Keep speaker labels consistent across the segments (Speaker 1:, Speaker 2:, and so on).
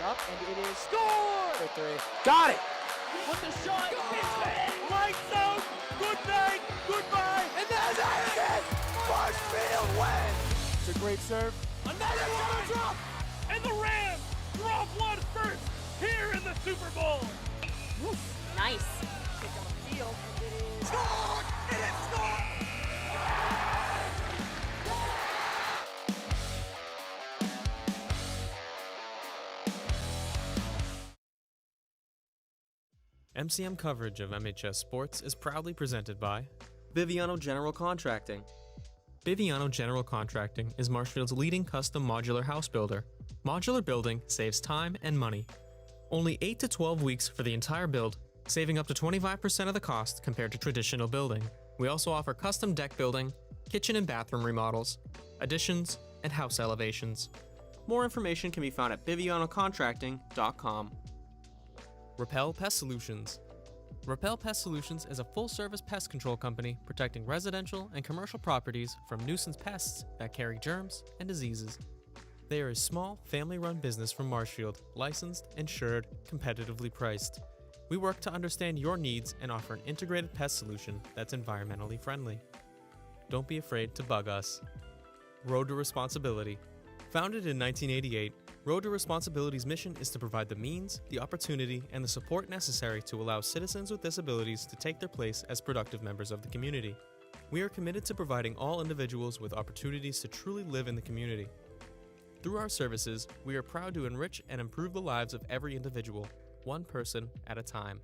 Speaker 1: up, and it is scored!
Speaker 2: For three. Got it!
Speaker 1: With the shot, lights out, good night, goodbye, and that's it! Marshfield wins!
Speaker 2: It's a great serve.
Speaker 1: Another one drop!
Speaker 3: And the Rams drop one first here in the Super Bowl.
Speaker 4: Nice.
Speaker 1: Kick on the field, and it is scored! And it's scored!
Speaker 5: MCM coverage of MHS sports is proudly presented by
Speaker 6: Biviano General Contracting.
Speaker 5: Biviano General Contracting is Marshfield's leading custom modular house builder. Modular building saves time and money. Only 8 to 12 weeks for the entire build, saving up to 25% of the cost compared to traditional building. We also offer custom deck building, kitchen and bathroom remodels, additions, and house elevations.
Speaker 6: More information can be found at bivianocontracting.com.
Speaker 5: Repel Pest Solutions. Repel Pest Solutions is a full-service pest control company protecting residential and commercial properties from nuisance pests that carry germs and diseases. They are a small, family-run business from Marshfield, licensed, insured, competitively priced. We work to understand your needs and offer an integrated pest solution that's environmentally friendly. Don't be afraid to bug us. Road to Responsibility. Founded in 1988, Road to Responsibility's mission is to provide the means, the opportunity, and the support necessary to allow citizens with disabilities to take their place as productive members of the community. We are committed to providing all individuals with opportunities to truly live in the community. Through our services, we are proud to enrich and improve the lives of every individual, one person at a time.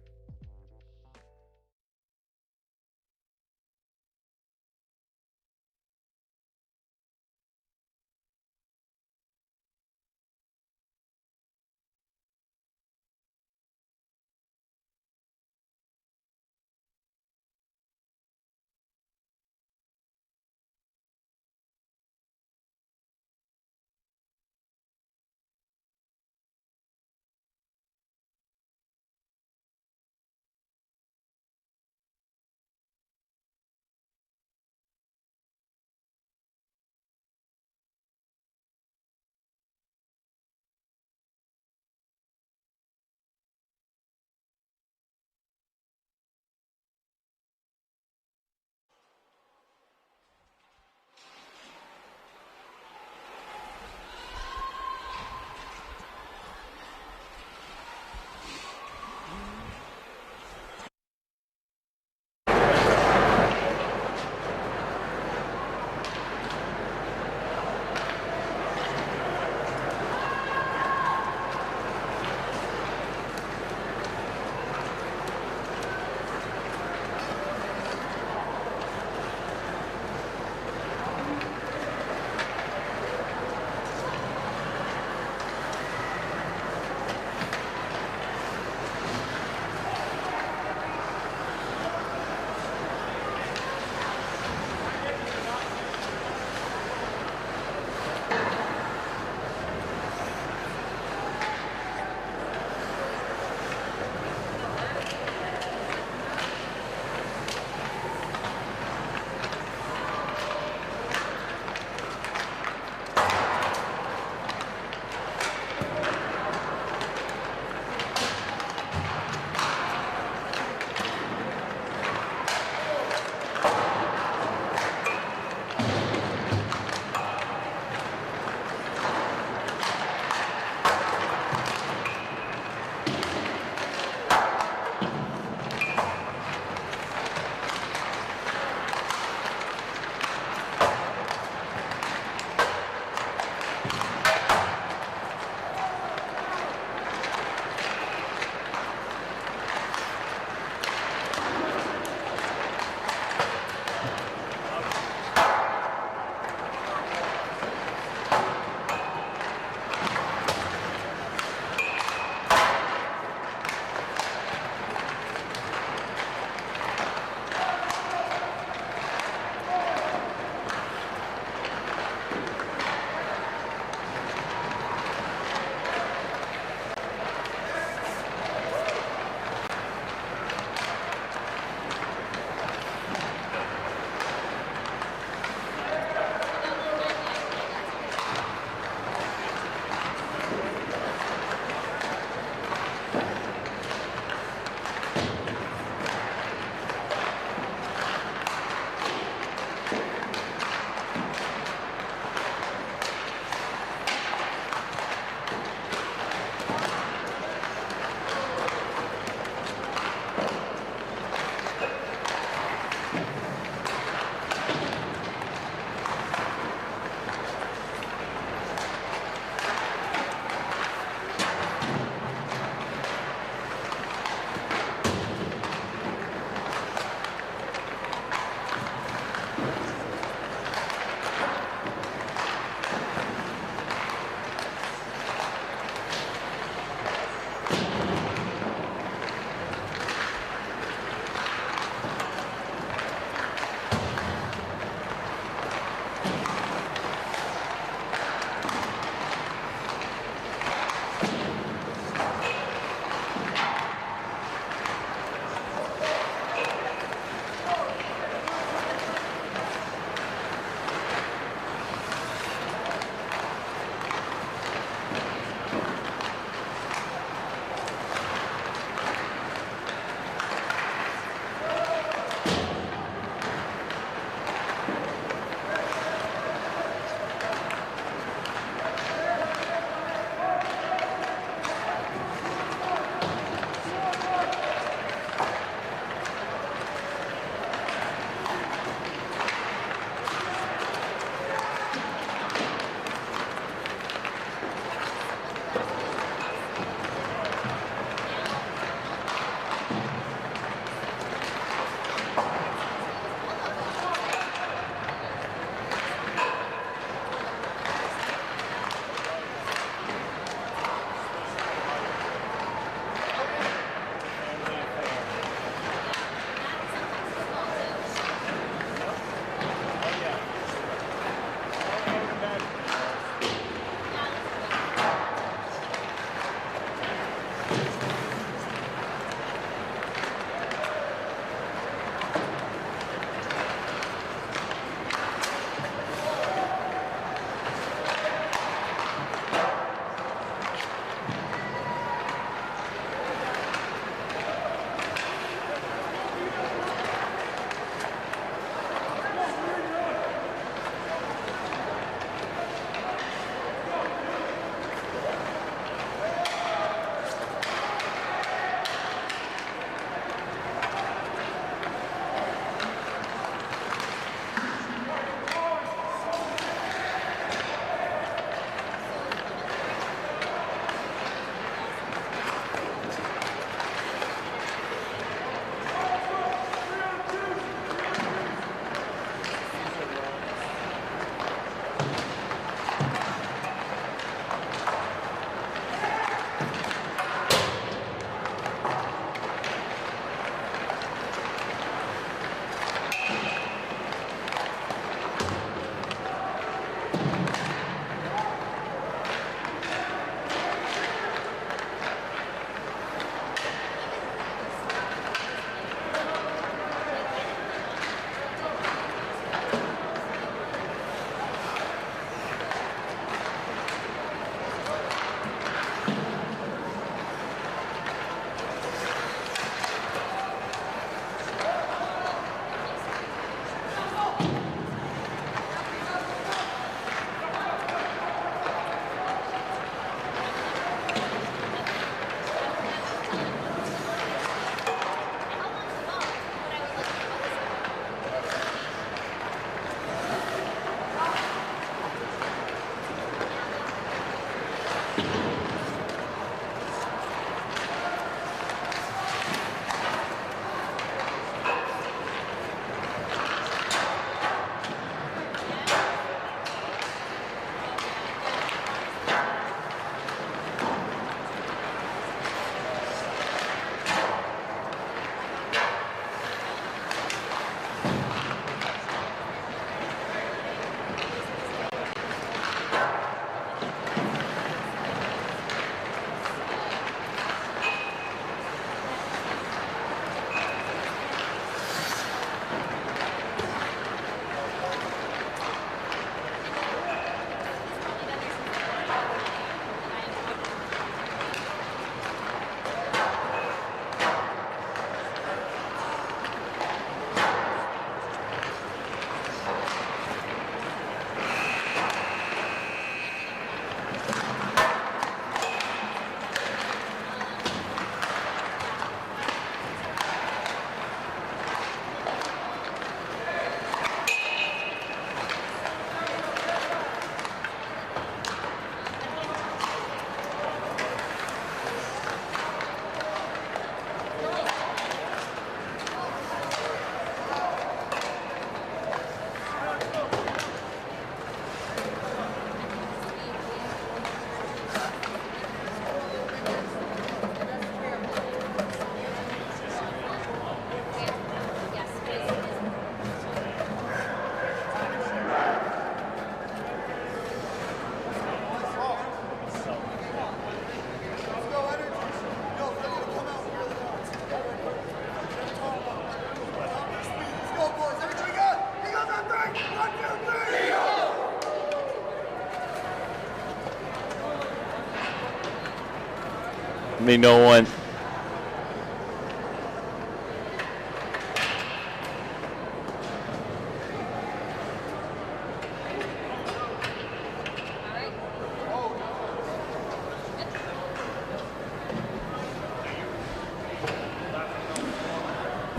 Speaker 2: Let me know when.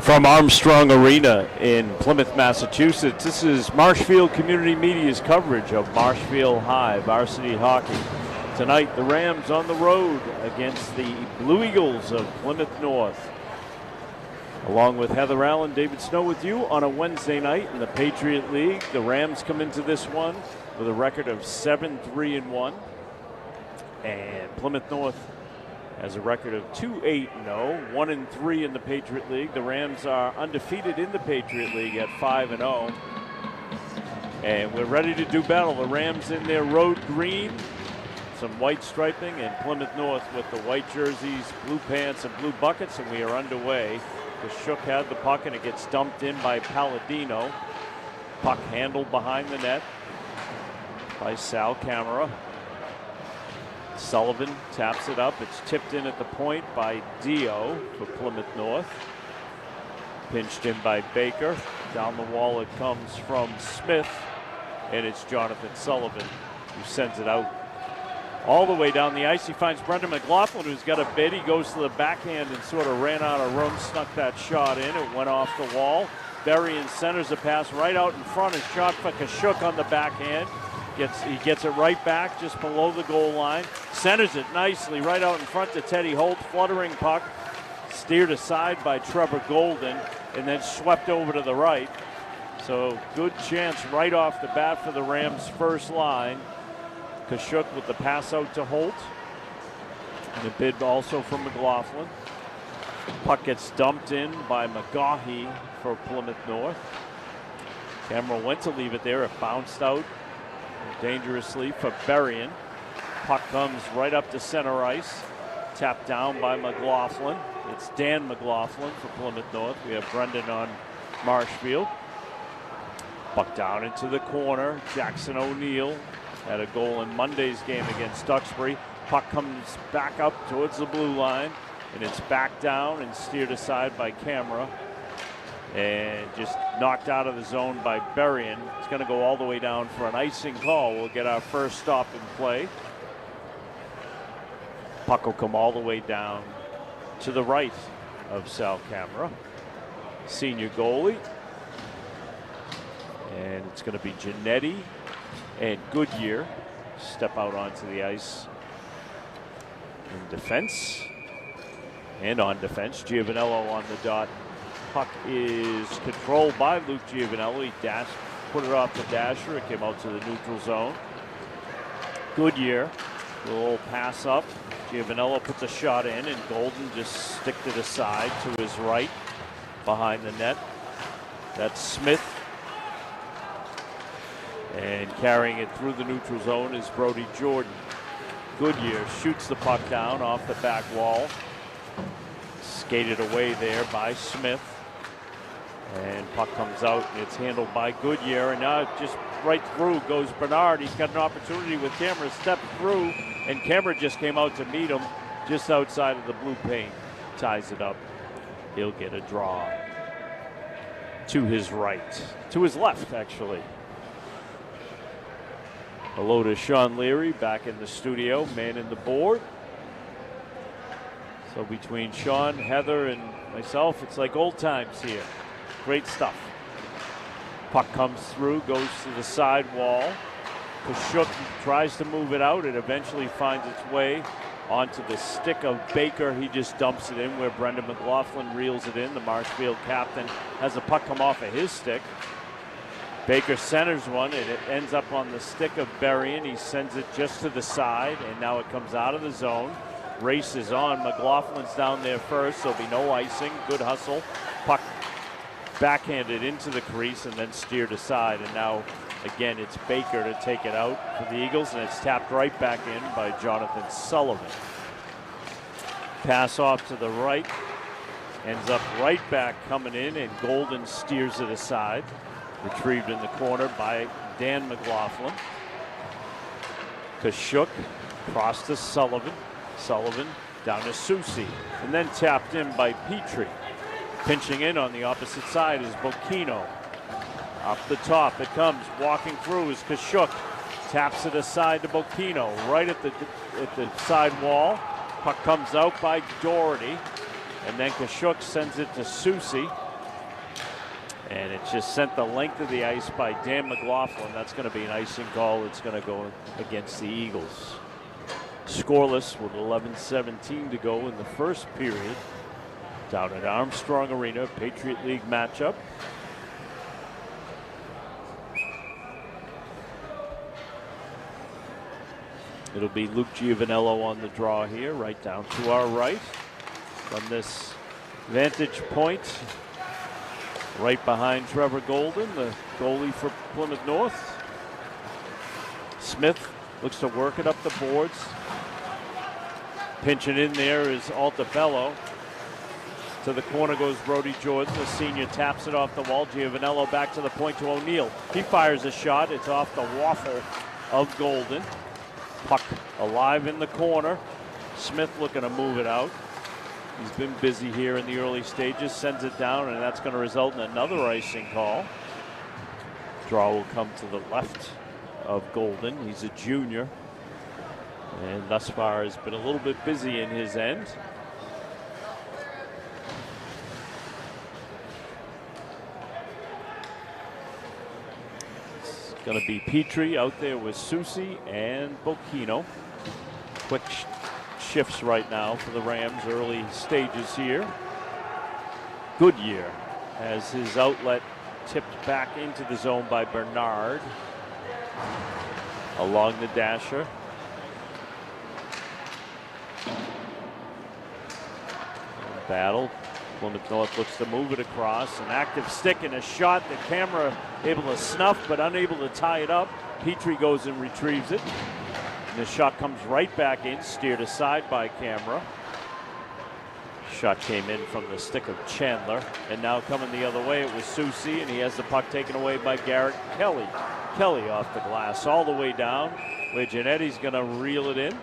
Speaker 2: From Armstrong Arena in Plymouth, Massachusetts, this is Marshfield Community Media's coverage of Marshfield High Varsity Hockey. Tonight, the Rams on the road against the Blue Eagles of Plymouth North. Along with Heather Allen, David Snow with you on a Wednesday night in the Patriot League. The Rams come into this one with a record of 7-3-1. And Plymouth North has a record of 2-8-0, 1-3 in the Patriot League. The Rams are undefeated in the Patriot League at 5-0. And we're ready to do battle. The Rams in their road green, some white striping, and Plymouth North with the white jerseys, blue pants, and blue buckets, and we are underway. The Shook had the puck, and it gets dumped in by Palladino. Puck handled behind the net by Sal Camera. Sullivan taps it up. It's tipped in at the point by Dio for Plymouth North. Pinched in by Baker. Down the wall it comes from Smith, and it's Jonathan Sullivan who sends it out all the way down the ice. He finds Brendan McLaughlin, who's got a bid. He goes to the backhand and sort of ran out of room, snuck that shot in. It went off the wall. Berrien centers a pass right out in front. A shot for Kashuk on the backhand. He gets it right back just below the goal line. Centers it nicely right out in front to Teddy Holt. Fluttering puck. Steered aside by Trevor Golden and then swept over to the right. So good chance right off the bat for the Rams' first line. Kashuk with the pass out to Holt. And a bid also from McLaughlin. Puck gets dumped in by McGaughey for Plymouth North. Camera went to leave it there. It bounced out dangerously for Berrien. Puck comes right up to center ice. Tapped down by McLaughlin. It's Dan McLaughlin for Plymouth North. We have Brendan on Marshfield. Puck down into the corner. Jackson O'Neill had a goal in Monday's game against Duxbury. Puck comes back up towards the blue line, and it's back down and steered aside by Camera. And just knocked out of the zone by Berrien. It's going to go all the way down for an icing call. We'll get our first stop in play. Puck will come all the way down to the right of Sal Camera. Senior goalie. And it's going to be Giannetti and Goodyear step out onto the ice in defense. And on defense, Giovanello on the dot. Puck is controlled by Luke Giovanello. He put it off the dasher. It came out to the neutral zone. Goodyear, a little pass up. Giovanello puts a shot in, and Golden just sticked it aside to his right behind the net. That's Smith. And carrying it through the neutral zone is Brody Jordan. Goodyear shoots the puck down off the back wall. Skated away there by Smith. And puck comes out, and it's handled by Goodyear. And now just right through goes Bernard. He's got an opportunity with Camera. Step through, and Camera just came out to meet him just outside of the blue paint. Ties it up. He'll get a draw. To his right. To his left, actually. Hello to Sean Leary back in the studio, man in the board. So between Sean, Heather, and myself, it's like old times here. Great stuff. Puck comes through, goes to the side wall. Kashuk tries to move it out. It eventually finds its way onto the stick of Baker. He just dumps it in where Brendan McLaughlin reels it in. The Marshfield captain has a puck come off of his stick. Baker centers one, and it ends up on the stick of Berrien. He sends it just to the side, and now it comes out of the zone. Race is on. McLaughlin's down there first. There'll be no icing. Good hustle. Puck backhanded into the crease and then steered aside. And now, again, it's Baker to take it out for the Eagles, and it's tapped right back in by Jonathan Sullivan. Pass off to the right. Ends up right back coming in, and Golden steers it aside. Retrieved in the corner by Dan McLaughlin. Kashuk cross to Sullivan. Sullivan Down to Susi, and then tapped in by Petrie. Pinching in on the opposite side is Bocchino. Up the top it comes, walking through is Kashuk. Taps it aside to Bocchino, right at the side wall. Puck comes out by Doherty, and then Kashuk sends it to Susi. And it just sent the length of the ice by Dan McLaughlin. That's going to be an icing call. It's going to go against the Eagles. Scoreless with 11:17 to go in the first period. Down at Armstrong Arena, Patriot League matchup. It'll be Luke Giovanello on the draw here, right down to our right. From this vantage point, right behind Trevor Golden, the goalie for Plymouth North. Smith looks to work it up the boards. Pinching in there is Altabello. To the corner goes Brody Jordan. The senior taps it off the wall. Giovanello back to the point to O'Neill. He fires a shot. It's off the waffle of Golden. Puck alive in the corner. Smith looking to move it out. He's been busy here in the early stages. Sends it down, and that's going to result in another icing call. Draw will come to the left of Golden. He's a junior, and thus far has been a little bit busy in his end. It's going to be Petrie out there with Susi and Bocchino. Quick shifts right now for the Rams, early stages here. Goodyear has his outlet tipped back into the zone by Bernard. Along the dasher. Battle. Plymouth North looks to move it across. An active stick and a shot. The camera able to snuff but unable to tie it up. Petrie goes and retrieves it. And the shot comes right back in, steered aside by camera. Shot came in from the stick of Chandler. And now coming the other way, it was Susi, and he has the puck taken away by Garrett Kelly. Kelly off the glass all the way down, where Janetti's going to reel it in.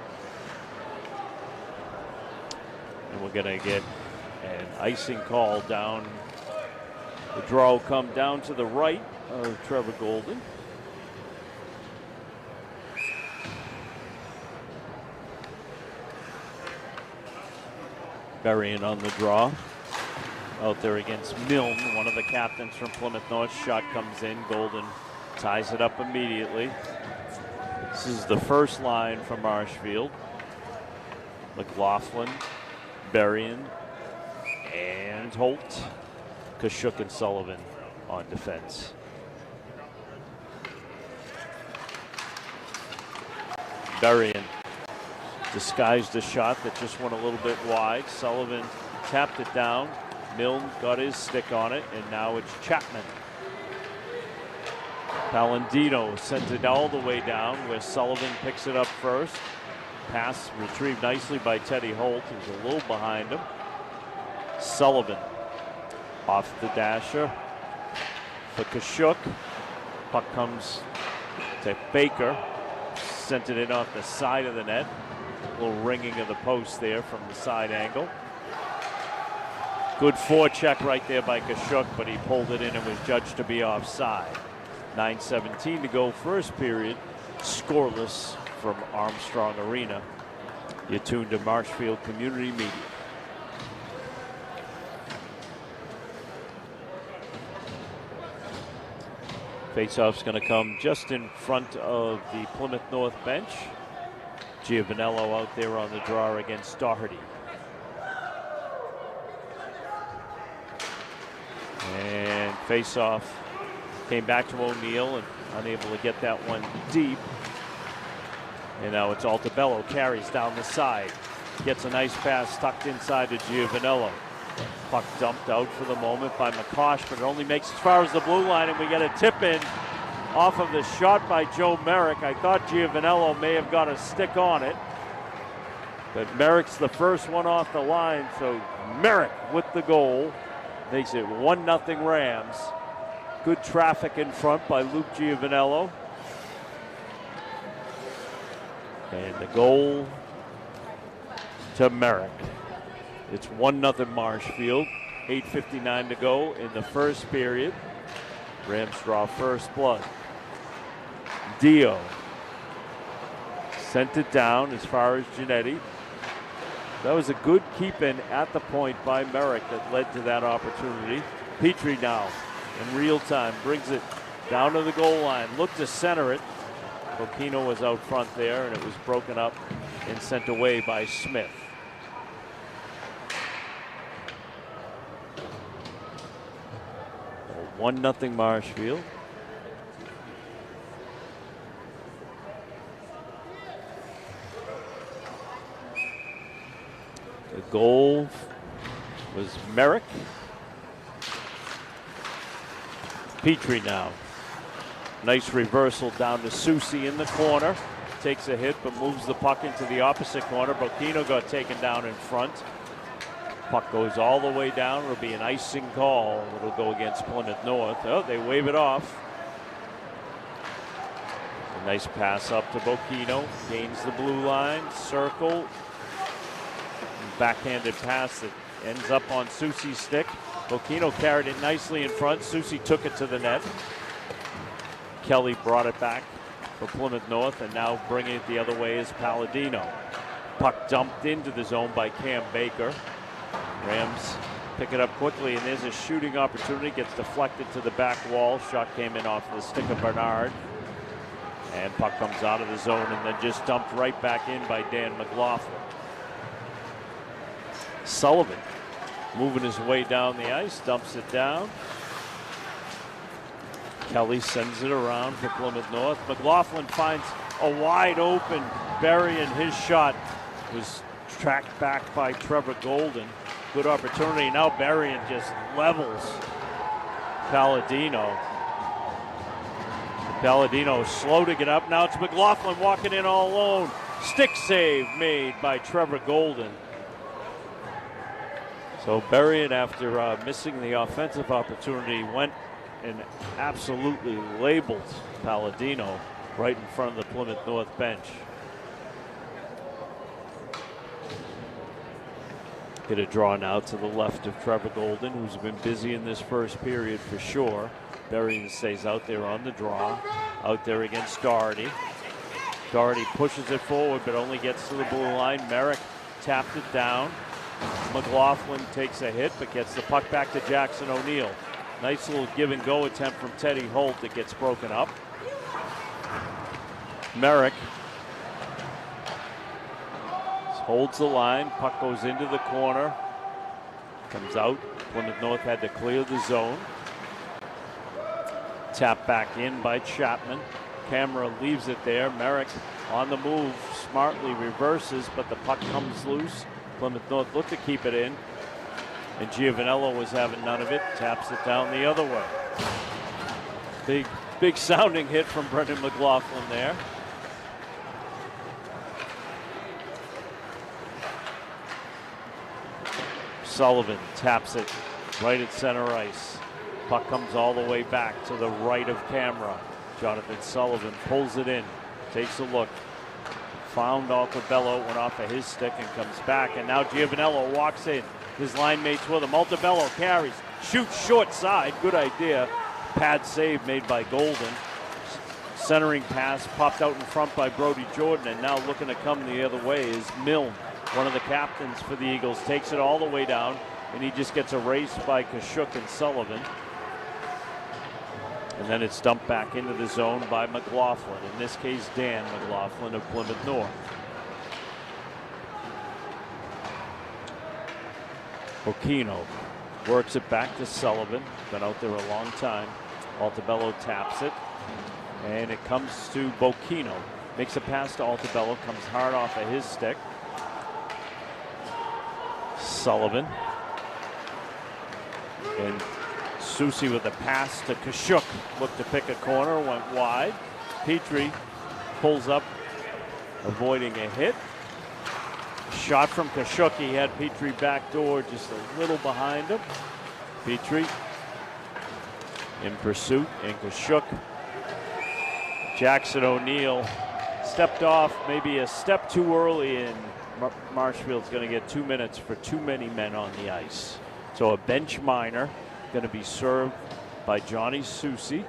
Speaker 2: And we're going to get an icing call down. The draw will come down to the right of Trevor Golden. Berrien on the draw. Out there against Milne, one of the captains from Plymouth North. Shot comes in. Golden ties it up immediately. This is the first line from Marshfield. McLaughlin, Berrien, and Holt. Kashuk and Sullivan on defense. Berrien disguised a shot that just went a little bit wide. Sullivan tapped it down. Milne got his stick on it, and now it's Chapman. Palladino sends it all the way down, where Sullivan picks it up first. Pass retrieved nicely by Teddy Holt, who's a little behind him. Sullivan off the dasher for Kashuk. Puck comes to Baker. Sent it in off the side of the net. A little ringing of the post there from the side angle. Good forecheck right there by Kashuk, but he pulled it in and was judged to be offside. 9:17 to go first period. Scoreless from Armstrong Arena. You're tuned to Marshfield Community Media. Faceoff's going to come just in front of the Plymouth North bench. Giovanello out there on the draw against Doherty. And faceoff came back to O'Neill and unable to get that one deep. And now it's Altabello, carries down the side. Gets a nice pass tucked inside to Giovanello. Puck dumped out for the moment by McCosh, but it only makes as far as the blue line, and we get a tip in off of the shot by Joe Merrick. I thought Giovanello may have got a stick on it, but Merrick's the first one off the line, so Merrick with the goal makes it 1-0 Rams. Good traffic in front by Luke Giovanello. And the goal to Merrick. It's 1-0 Marshfield. 8:59 to go in the first period. Rams draw first blood. Dio sent it down as far as Giannetti. That was a good keep-in at the point by Merrick that led to that opportunity. Petrie now in real time brings it down to the goal line. Looked to center it. Bocchino was out front there, and it was broken up and sent away by Smith. So 1-0 Marshfield. The goal was Merrick. Petrie now. Nice reversal down to Susi in the corner. Takes a hit but moves the puck into the opposite corner. Bocchino got taken down in front. Puck goes all the way down. It'll be an icing call. It'll go against Plymouth North. Oh, they wave it off. A nice pass up to Bocchino. Gains the blue line. Circle. Backhanded pass that ends up on Susi's stick. Bocchino carried it nicely in front. Susi took it to the net. Kelly brought it back for Plymouth North, and now bringing it the other way is Palladino. Puck dumped into the zone by Cam Baker. Rams pick it up quickly, and there's a shooting opportunity. Gets deflected to the back wall. Shot came in off the stick of Bernard. And puck comes out of the zone and then just dumped right back in by Dan McLaughlin. Sullivan moving his way down the ice, dumps it down. Kelly sends it around for Plymouth North. McLaughlin finds a wide open Berry, and his shot was tracked back by Trevor Golden. Good opportunity. Now Berry just levels Palladino. Palladino slow to get up. Now it's McLaughlin walking in all alone. Stick save made by Trevor Golden. So Berrien, after missing the offensive opportunity, went and absolutely labeled Palladino right in front of the Plymouth North bench. Get a draw now to the left of Trevor Golden, who's been busy in this first period for sure. Berrien stays out there on the draw, out there against Doherty. Doherty pushes it forward, but only gets to the blue line. Merrick tapped it down. McLaughlin takes a hit, but gets the puck back to Jackson O'Neill. Nice little give and go attempt from Teddy Holt that gets broken up. Merrick holds the line. Puck goes into the corner. Comes out. Plymouth North had to clear the zone. Tap back in by Chapman. Camera leaves it there. Merrick on the move. Smartly reverses, but the puck comes loose. Plymouth North looked to keep it in, and Giovanello was having none of it. Taps it down the other way. Big sounding hit from Brendan McLaughlin there. Sullivan taps it right at center ice. Puck comes all the way back to the right of camera. Jonathan Sullivan pulls it in, takes a look. Found Altabello, went off of his stick and comes back. And now Giovanello walks in. His line mates with him. Altabello carries, shoots short side. Good idea. Pad save made by Golden. Centering pass popped out in front by Brody Jordan. And now looking to come the other way is Milne, one of the captains for the Eagles. Takes it all the way down, and he just gets erased by Kashuk and Sullivan. And then it's dumped back into the zone by McLaughlin. In this case, Dan McLaughlin of Plymouth North. Bocchino works it back to Sullivan. Been out there a long time. Altabello taps it. And it comes to Bocchino. Makes a pass to Altabello. Comes hard off of his stick. Sullivan. And Susi with a pass to Kashuk. Looked to pick a corner, went wide. Petrie pulls up, avoiding a hit. Shot from Kashuk. He had Petrie backdoor just a little behind him. Petrie in pursuit, and Kashuk. Jackson O'Neill stepped off maybe a step too early, and Marshfield's going to get 2 minutes for too many men on the ice. So a bench minor going to be served by Johnny Soucy.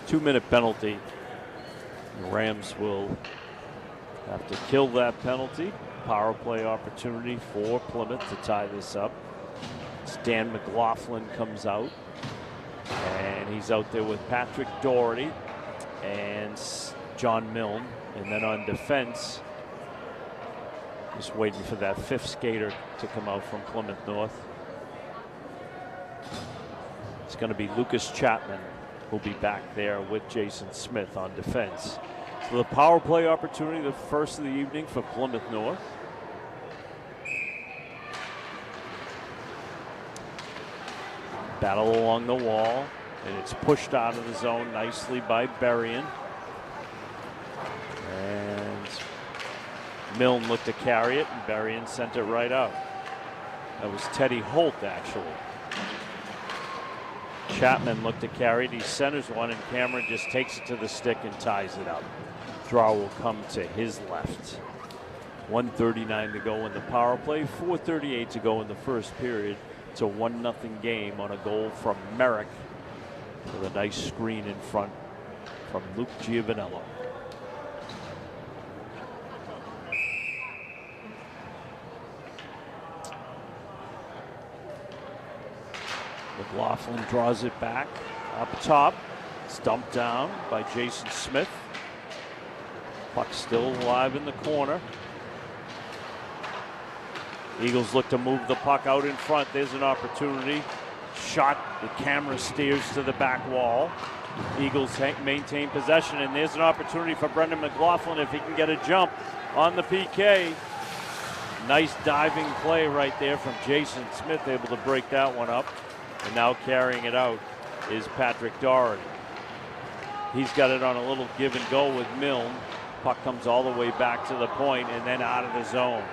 Speaker 2: 2-minute penalty. The Rams will have to kill that penalty. Power play opportunity for Plymouth to tie this up. It's Dan McLaughlin comes out, and he's out there with Patrick Doherty and John Milne. And then on defense, just waiting for that fifth skater to come out from Plymouth North. It's going to be Lucas Chapman who'll be back there with Jason Smith on defense. So the power play opportunity, the first of the evening for Plymouth North. Battle along the wall, and it's pushed out of the zone nicely by Berrien. And Milne looked to carry it, and Berrien sent it right out. That was Teddy Holt, actually. Chapman looked to carry it. He centers one, and Cameron just takes it to the stick and ties it up. Draw will come to his left. 1:39 to go in the power play, 4:38 to go in the first period. It's a 1-0 game on a goal from Merrick with a nice screen in front from Luke Giovanello. McLaughlin draws it back up top. It's dumped down by Jason Smith. Puck still alive in the corner. Eagles look to move the puck out in front. There's an opportunity. Shot. The camera steers to the back wall. Eagles maintain possession, and there's an opportunity for Brendan McLaughlin if he can get a jump on the PK. Nice diving play right there from Jason Smith, able to break that one up. And now carrying it out is Patrick Doherty. He's got it on a little give and go with Milne. Puck comes all the way back to the point and then out of the zone.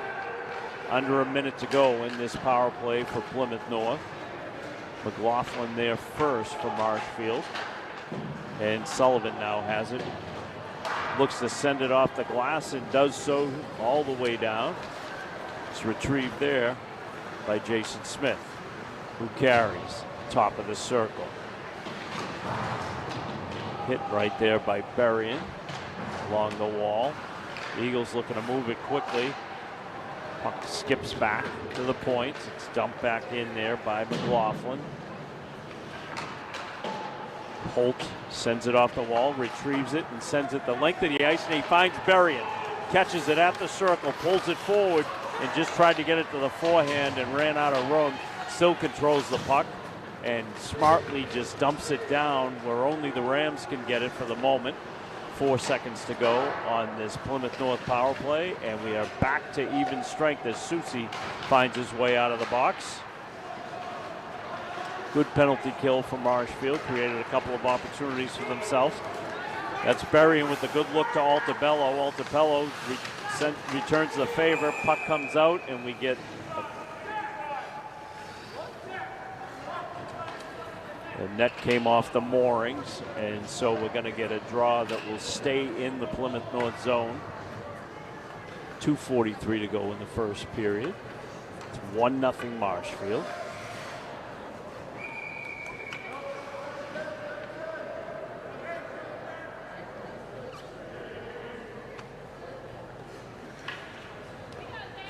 Speaker 2: Under a minute to go in this power play for Plymouth North. McLaughlin there first for Marshfield. And Sullivan now has it. Looks to send it off the glass and does so all the way down. It's retrieved there by Jason Smith, who carries top of the circle. Hit right there by Berrien along the wall. Eagles looking to move it quickly. Puck skips back to the point. It's dumped back in there by McLaughlin. Holt sends it off the wall, retrieves it, and sends it the length of the ice, and he finds Berrien. Catches it at the circle, pulls it forward, and just tried to get it to the forehand and ran out of room. Still controls the puck and smartly just dumps it down where only the Rams can get it for the moment. 4 seconds to go on this Plymouth North power play, and we are back to even strength as Soucy finds his way out of the box. Good penalty kill from Marshfield, created a couple of opportunities for themselves. That's Berrien with a good look to Altobello. Altobello returns the favor, puck comes out, and we get the net came off the moorings, and so we're going to get a draw that will stay in the Plymouth North zone. 2:43 to go in the first period. It's 1-0 Marshfield.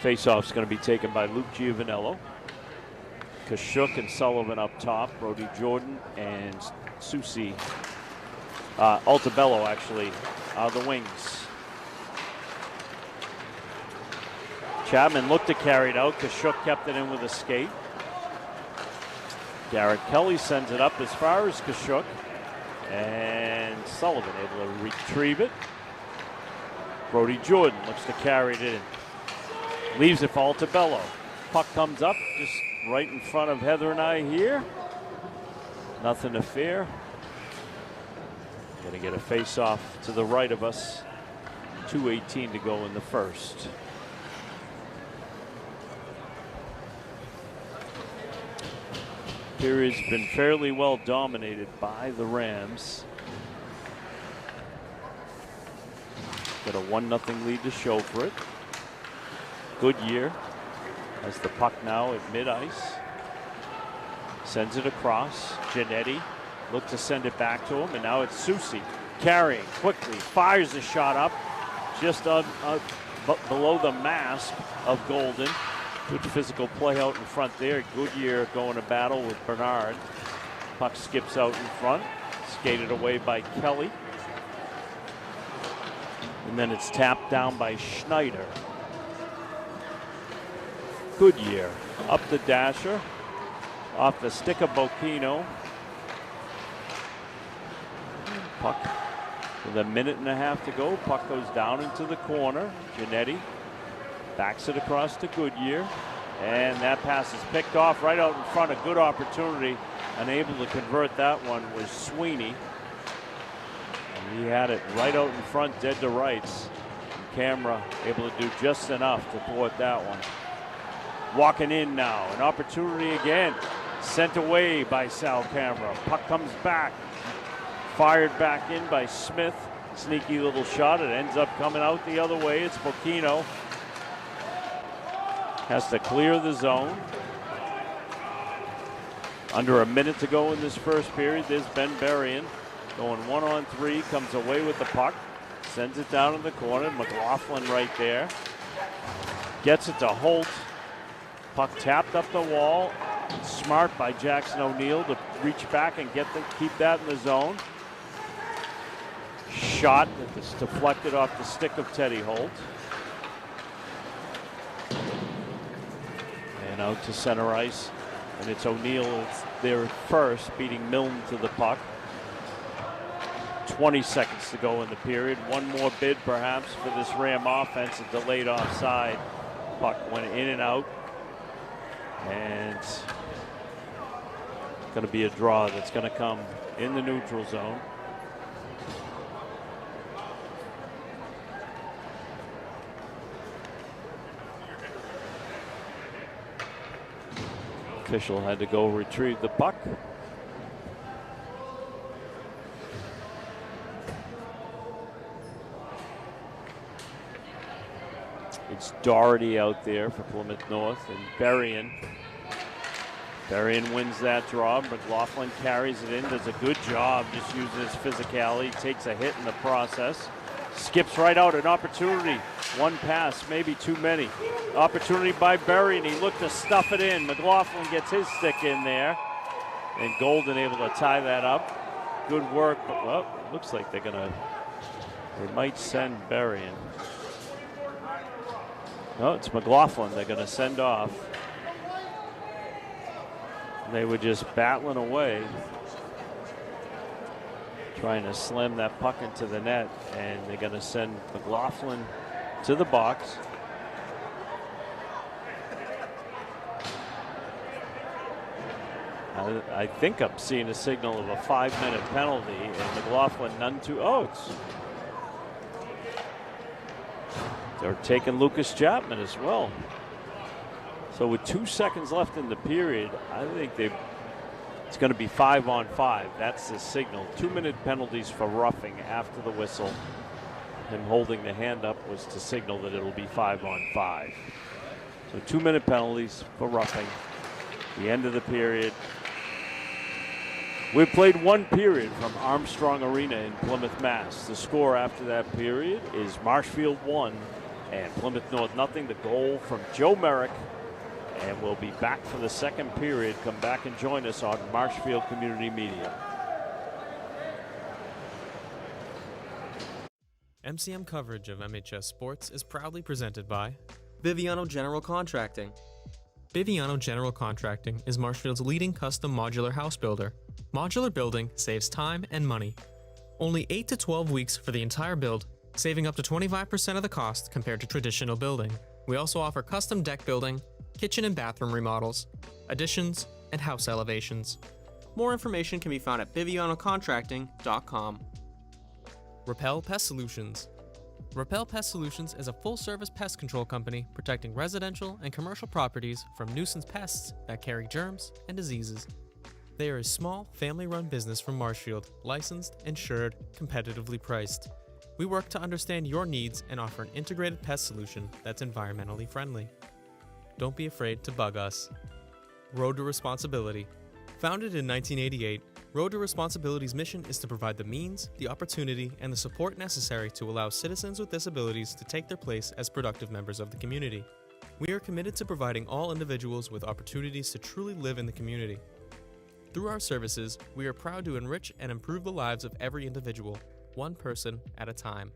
Speaker 2: Faceoff's going to be taken by Luke Giovanello. Kashuk and Sullivan up top, Brody Jordan and Soucy. Altobello actually are the wings. Chapman looked to carry it out. Kashuk kept it in with a skate. Garrett Kelly sends it up as far as Kashuk. And Sullivan able to retrieve it. Brody Jordan looks to carry it in. Leaves it for Altobello. Puck comes up just right in front of Heather and I here. Nothing to fear. Going to get a face-off to the right of us. 2:18 to go in the first. Period's been fairly well dominated by the Rams. Got a 1-0 lead to show for it. Goodyear has the puck now at mid-ice. Sends it across. Giannetti look to send it back to him, and now it's Soucy carrying quickly, fires the shot up just below the mask of Golden. Good physical play out in front there. Goodyear going to battle with Bernard. Puck skips out in front, skated away by Kelly. And then it's tapped down by Schneider. Goodyear up the dasher, off the stick of Bocchino. Puck with a minute and a half to go. Puck goes down into the corner. Giannetti backs it across to Goodyear. And that pass is picked off right out in front. A good opportunity. Unable to convert that one was Sweeney. And he had it right out in front, dead to rights. Camera able to do just enough to thwart that one. Walking in now, an opportunity again. Sent away by Sal Camera. Puck comes back. Fired back in by Smith. Sneaky little shot. It ends up coming out the other way. It's Bocchino. Has to clear the zone. Under a minute to go in this first period. There's Ben Berrien going 1-on-3. Comes away with the puck. Sends it down in the corner. McLaughlin right there. Gets it to Holt. Puck tapped up the wall. Smart by Jackson O'Neill to reach back and keep that in the zone. Shot that's deflected off the stick of Teddy Holt. And out to center ice. And it's O'Neill there first, beating Milne to the puck. 20 seconds to go in the period. One more bid perhaps for this Ram offense. A delayed offside. Puck went in and out. And it's going to be a draw that's going to come in the neutral zone. Official had to go retrieve the puck. It's Doherty out there for Plymouth North, and Berrien. Berrien wins that draw. McLaughlin carries it in, does a good job just using his physicality, takes a hit in the process. Skips right out, an opportunity. One pass, maybe too many. Opportunity by Berrien, he looked to stuff it in. McLaughlin gets his stick in there. And Golden able to tie that up. Good work, but well, looks like they might send Berrien. No, it's McLaughlin they're going to send off. They were just battling away, trying to slam that puck into the net, and they're going to send McLaughlin to the box. I think I'm seeing a signal of a 5-minute penalty, and McLaughlin none too. Oh, they're taking Lucas Chapman as well. So with 2 seconds left in the period, I think it's going to be 5-on-5. That's the signal. 2-minute penalties for roughing after the whistle. Him holding the hand up was to signal that it'll be 5-on-5. So 2-minute penalties for roughing. The end of the period. We've played one period from Armstrong Arena in Plymouth, Mass. The score after that period is Marshfield 1 and Plymouth North 0. The goal from Joe Merrick. And we'll be back for the second period. Come back and join us on Marshfield Community Media.
Speaker 5: MCM coverage of MHS sports is proudly presented by
Speaker 6: Biviano General Contracting.
Speaker 5: Biviano General Contracting is Marshfield's leading custom modular house builder. Modular building saves time and money. Only 8 to 12 weeks for the entire build, saving up to 25% of the cost compared to traditional building. We also offer custom deck building, kitchen and bathroom remodels, additions, and house elevations.
Speaker 6: More information can be found at bivianocontracting.com.
Speaker 5: Repel Pest Solutions. Repel Pest Solutions is a full-service pest control company protecting residential and commercial properties from nuisance pests that carry germs and diseases. They are a small, family-run business from Marshfield, licensed, insured, competitively priced. We work to understand your needs and offer an integrated pest solution that's environmentally friendly. Don't be afraid to bug us. Road to Responsibility. Founded in 1988, Road to Responsibility's mission is to provide the means, the opportunity, and the support necessary to allow citizens with disabilities to take their place as productive members of the community. We are committed to providing all individuals with opportunities to truly live in the community. Through our services, we are proud to enrich and improve the lives of every individual, one person at a time.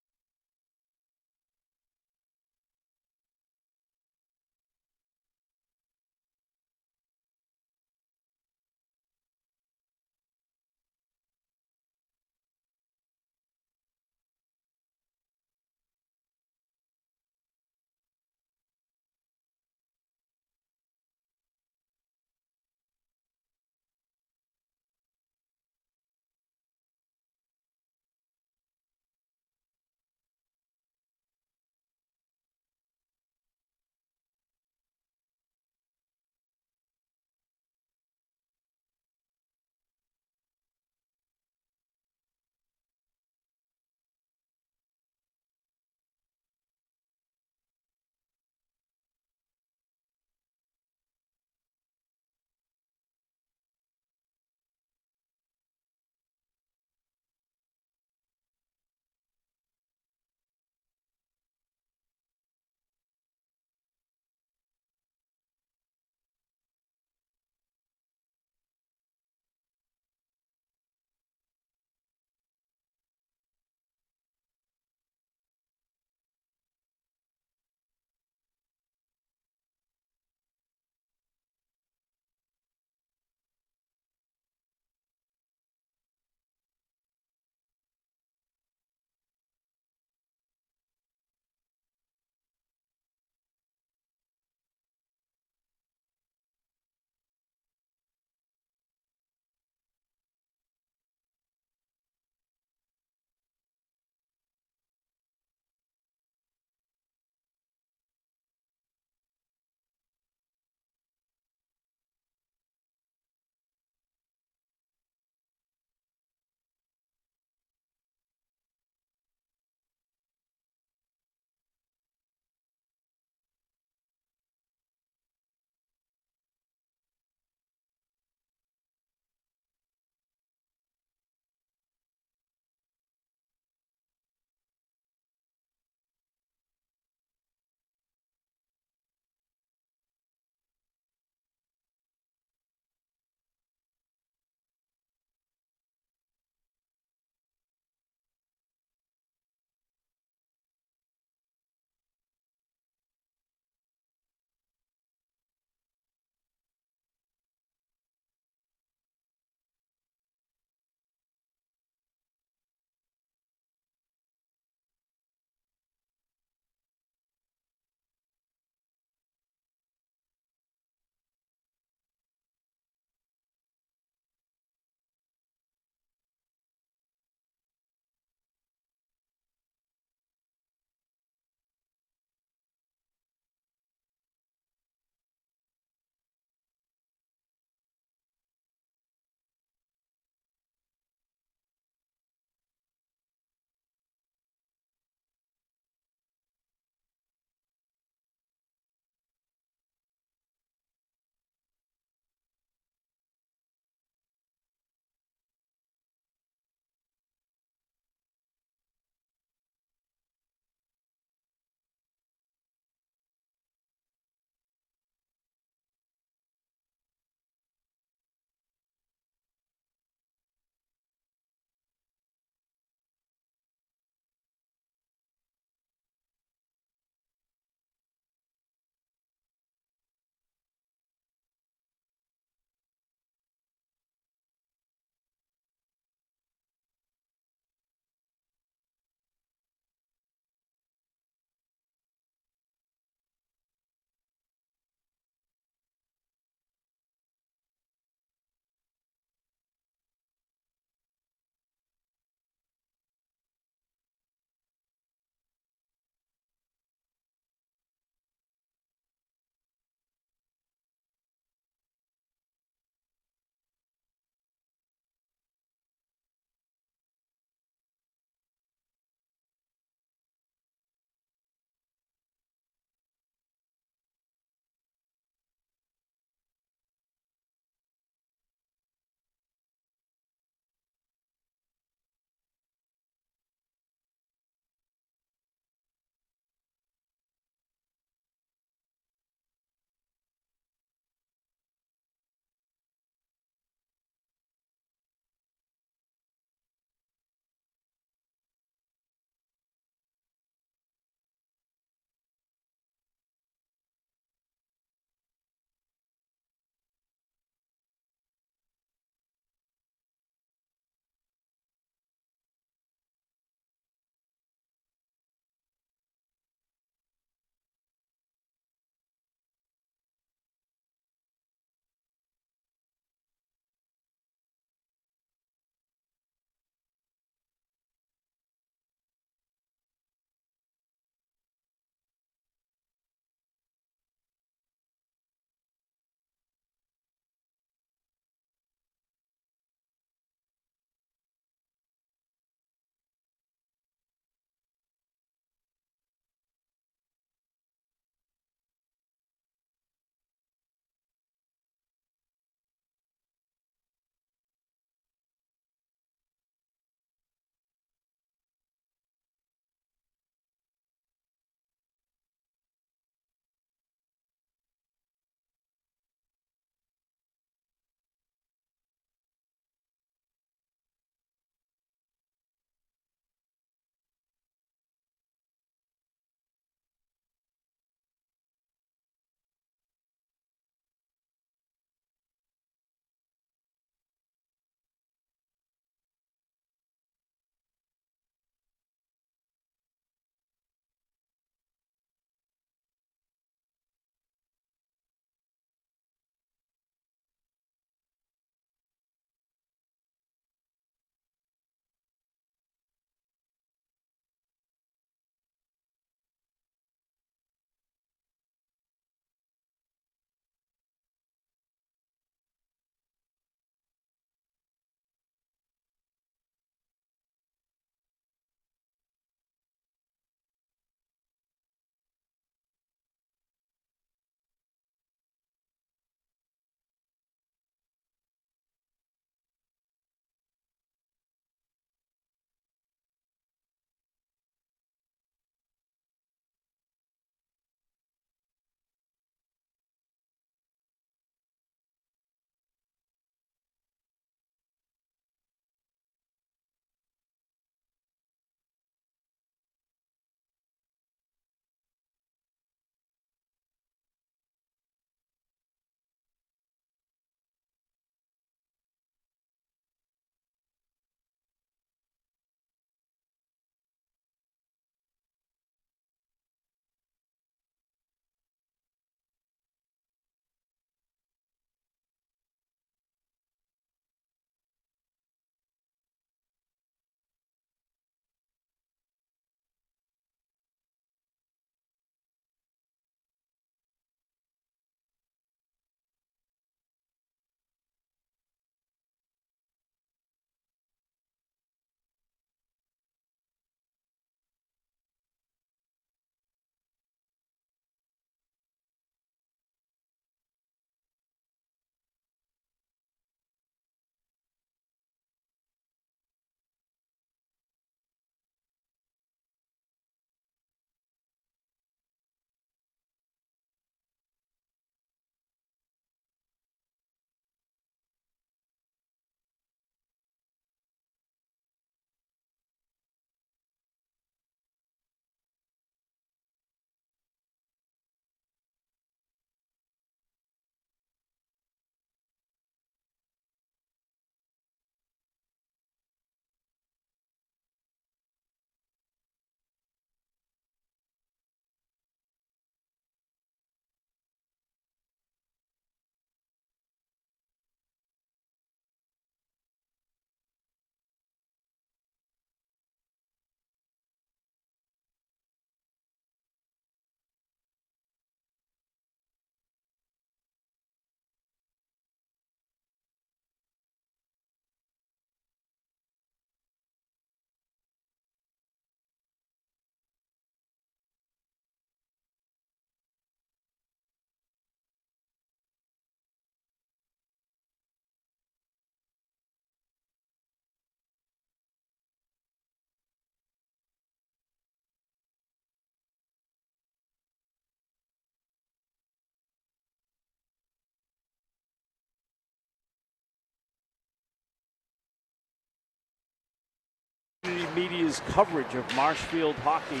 Speaker 2: media's coverage of Marshfield hockey.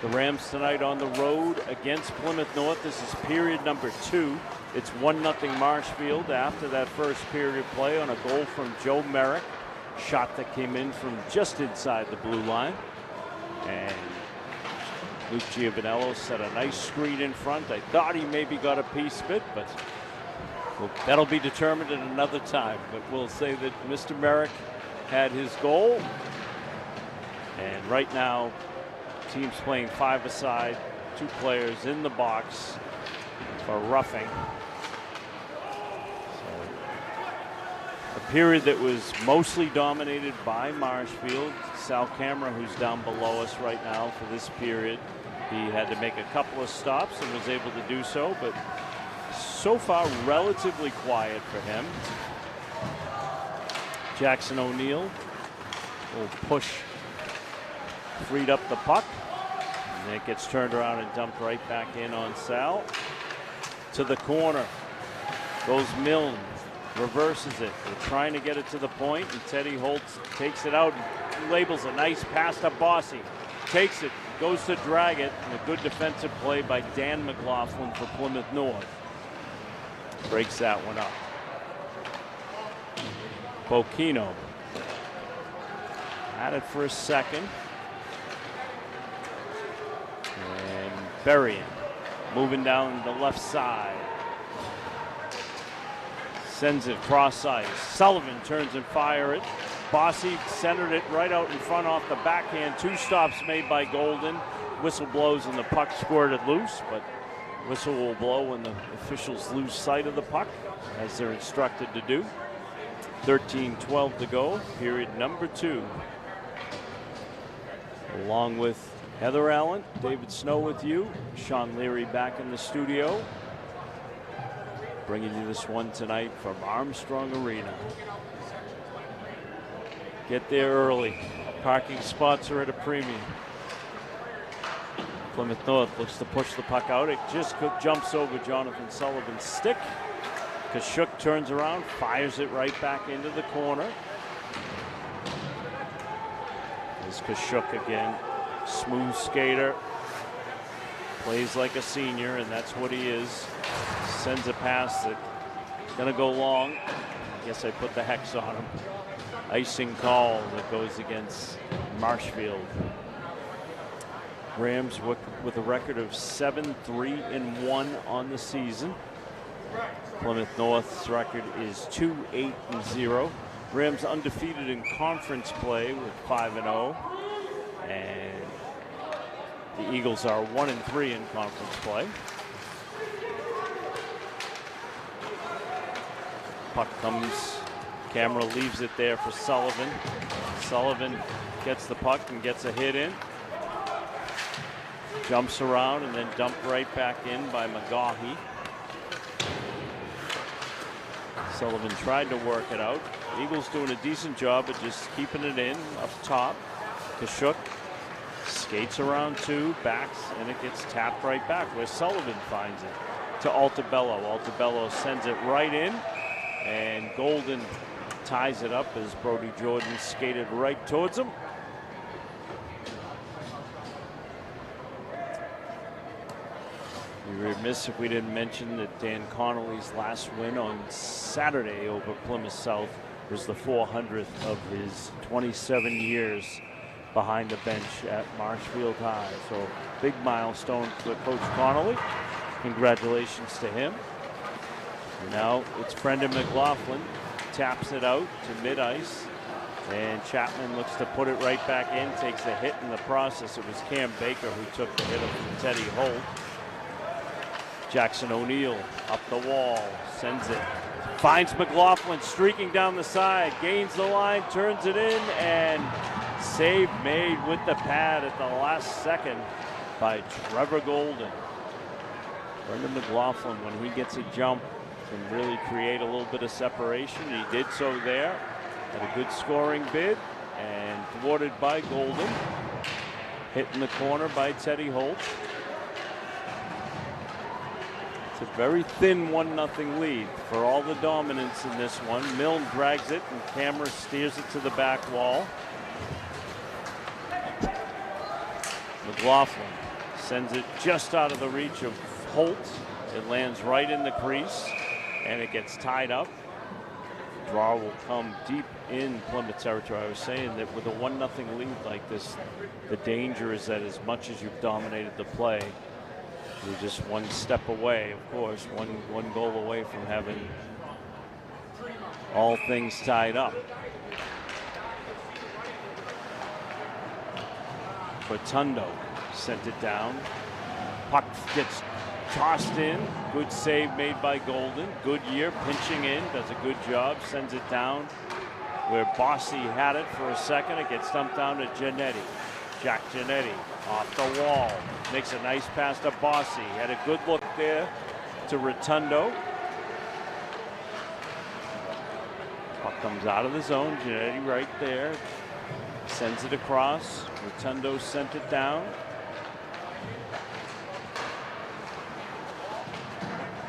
Speaker 2: The Rams tonight on the road against Plymouth North. This is period number 2. It's 1-0 Marshfield after that first period of play on a goal from Joe Merrick. Shot that came in from just inside the blue line. And Luke Giovanello set a nice screen in front. I thought he maybe got a piece of it, but that'll be determined at another time. But we'll say that Mr. Merrick had his goal. And right now, teams playing 5-a-side, 2 players in the box for roughing. So, a period that was mostly dominated by Marshfield. Sal Camera, who's down below us right now for this period, he had to make a couple of stops and was able to do so, but so far relatively quiet for him. Jackson O'Neill will push, freed up the puck, and it gets turned around and dumped right back in on Sal. To the corner goes Milne, reverses it. They're trying to get it to the point, and Teddy Holtz takes it out and labels a nice pass to Bossy. Takes it, goes to drag it, and a good defensive play by Dan McLaughlin for Plymouth North. Breaks that one up. Bocchino had it for a second. And Berrien moving down the left side. Sends it cross ice. Sullivan turns and fire it. Bossy centered it right out in front off the backhand. 2 stops made by Golden. Whistle blows and the puck squirted loose, but whistle will blow when the officials lose sight of the puck, as they're instructed to do. 13-12 to go, period number 2. Along with Heather Allen, David Snow with you, Sean Leary back in the studio, bringing you this one tonight from Armstrong Arena. Get there early. Parking spots are at a premium. Plymouth North looks to push the puck out. It just jumps over Jonathan Sullivan's stick. Kashuk turns around, fires it right back into the corner. There's Kashuk again. Smooth skater. Plays like a senior, and that's what he is. Sends a pass that's going to go long. I guess I put the hex on him. Icing call that goes against Marshfield. Rams with a record of 7-3-1 on the season. Plymouth North's record is 2-8-0. Rams undefeated in conference play with 5-0. And the Eagles are 1-3 in conference play. Puck comes, Camera leaves it there for Sullivan. Sullivan gets the puck and gets a hit in. Jumps around and then dumped right back in by McGaughey. Sullivan tried to work it out. Eagles doing a decent job of just keeping it in up top. Kashuk skates around 2, backs, and it gets tapped right back where Sullivan finds it to Altabello. Altabello sends it right in, and Golden ties it up as Brody Jordan skated right towards him. We were remiss if we didn't mention that Dan Connolly's last win on Saturday over Plymouth South was the 400th of his 27 years behind the bench at Marshfield High. So big milestone for Coach Connolly. Congratulations to him. And now it's Brendan McLaughlin, taps it out to mid-ice, and Chapman looks to put it right back in, takes a hit in the process. It was Cam Baker who took the hit of Teddy Holt. Jackson O'Neill up the wall, sends it, finds McLaughlin streaking down the side, gains the line, turns it in, and save made with the pad at the last second by Trevor Golden. Brendan McLaughlin, when he gets a jump, can really create a little bit of separation. He did so there. Had a good scoring bid and thwarted by Golden. Hit in the corner by Teddy Holt. It's a very thin 1-0 lead for all the dominance in this one. Milne drags it and Camera steers it to the back wall. McLaughlin sends it just out of the reach of Holt. It lands right in the crease, and it gets tied up. Draw will come deep in Plymouth territory. I was saying that with a 1-0 lead like this, the danger is that as much as you've dominated the play, you're just one step away, of course, one goal away from having all things tied up. Rotundo sent it down. Puck gets tossed in. Good save made by Golden. Goodyear pinching in, does a good job, sends it down where Bossy had it for a second. It gets dumped down to Giannetti. Jack Giannetti off the wall. Makes a nice pass to Bossy. Had a good look there to Rotundo. Puck comes out of the zone. Giannetti right there. Sends it across. Rotundo sent it down.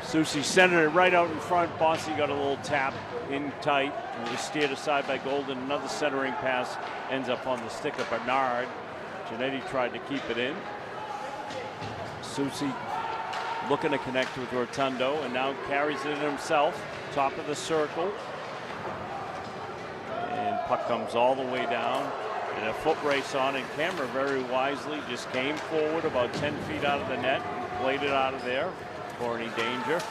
Speaker 2: Susi centered it right out in front. Bossy got a little tap in tight and was steered aside by Golden. Another centering pass ends up on the stick of Bernard. Giannetti tried to keep it in. Susi looking to connect with Rotundo and now carries it himself. Top of the circle. And puck comes all the way down. And a foot race on, and Camera very wisely just came forward about 10 feet out of the net and played it out of there for any danger.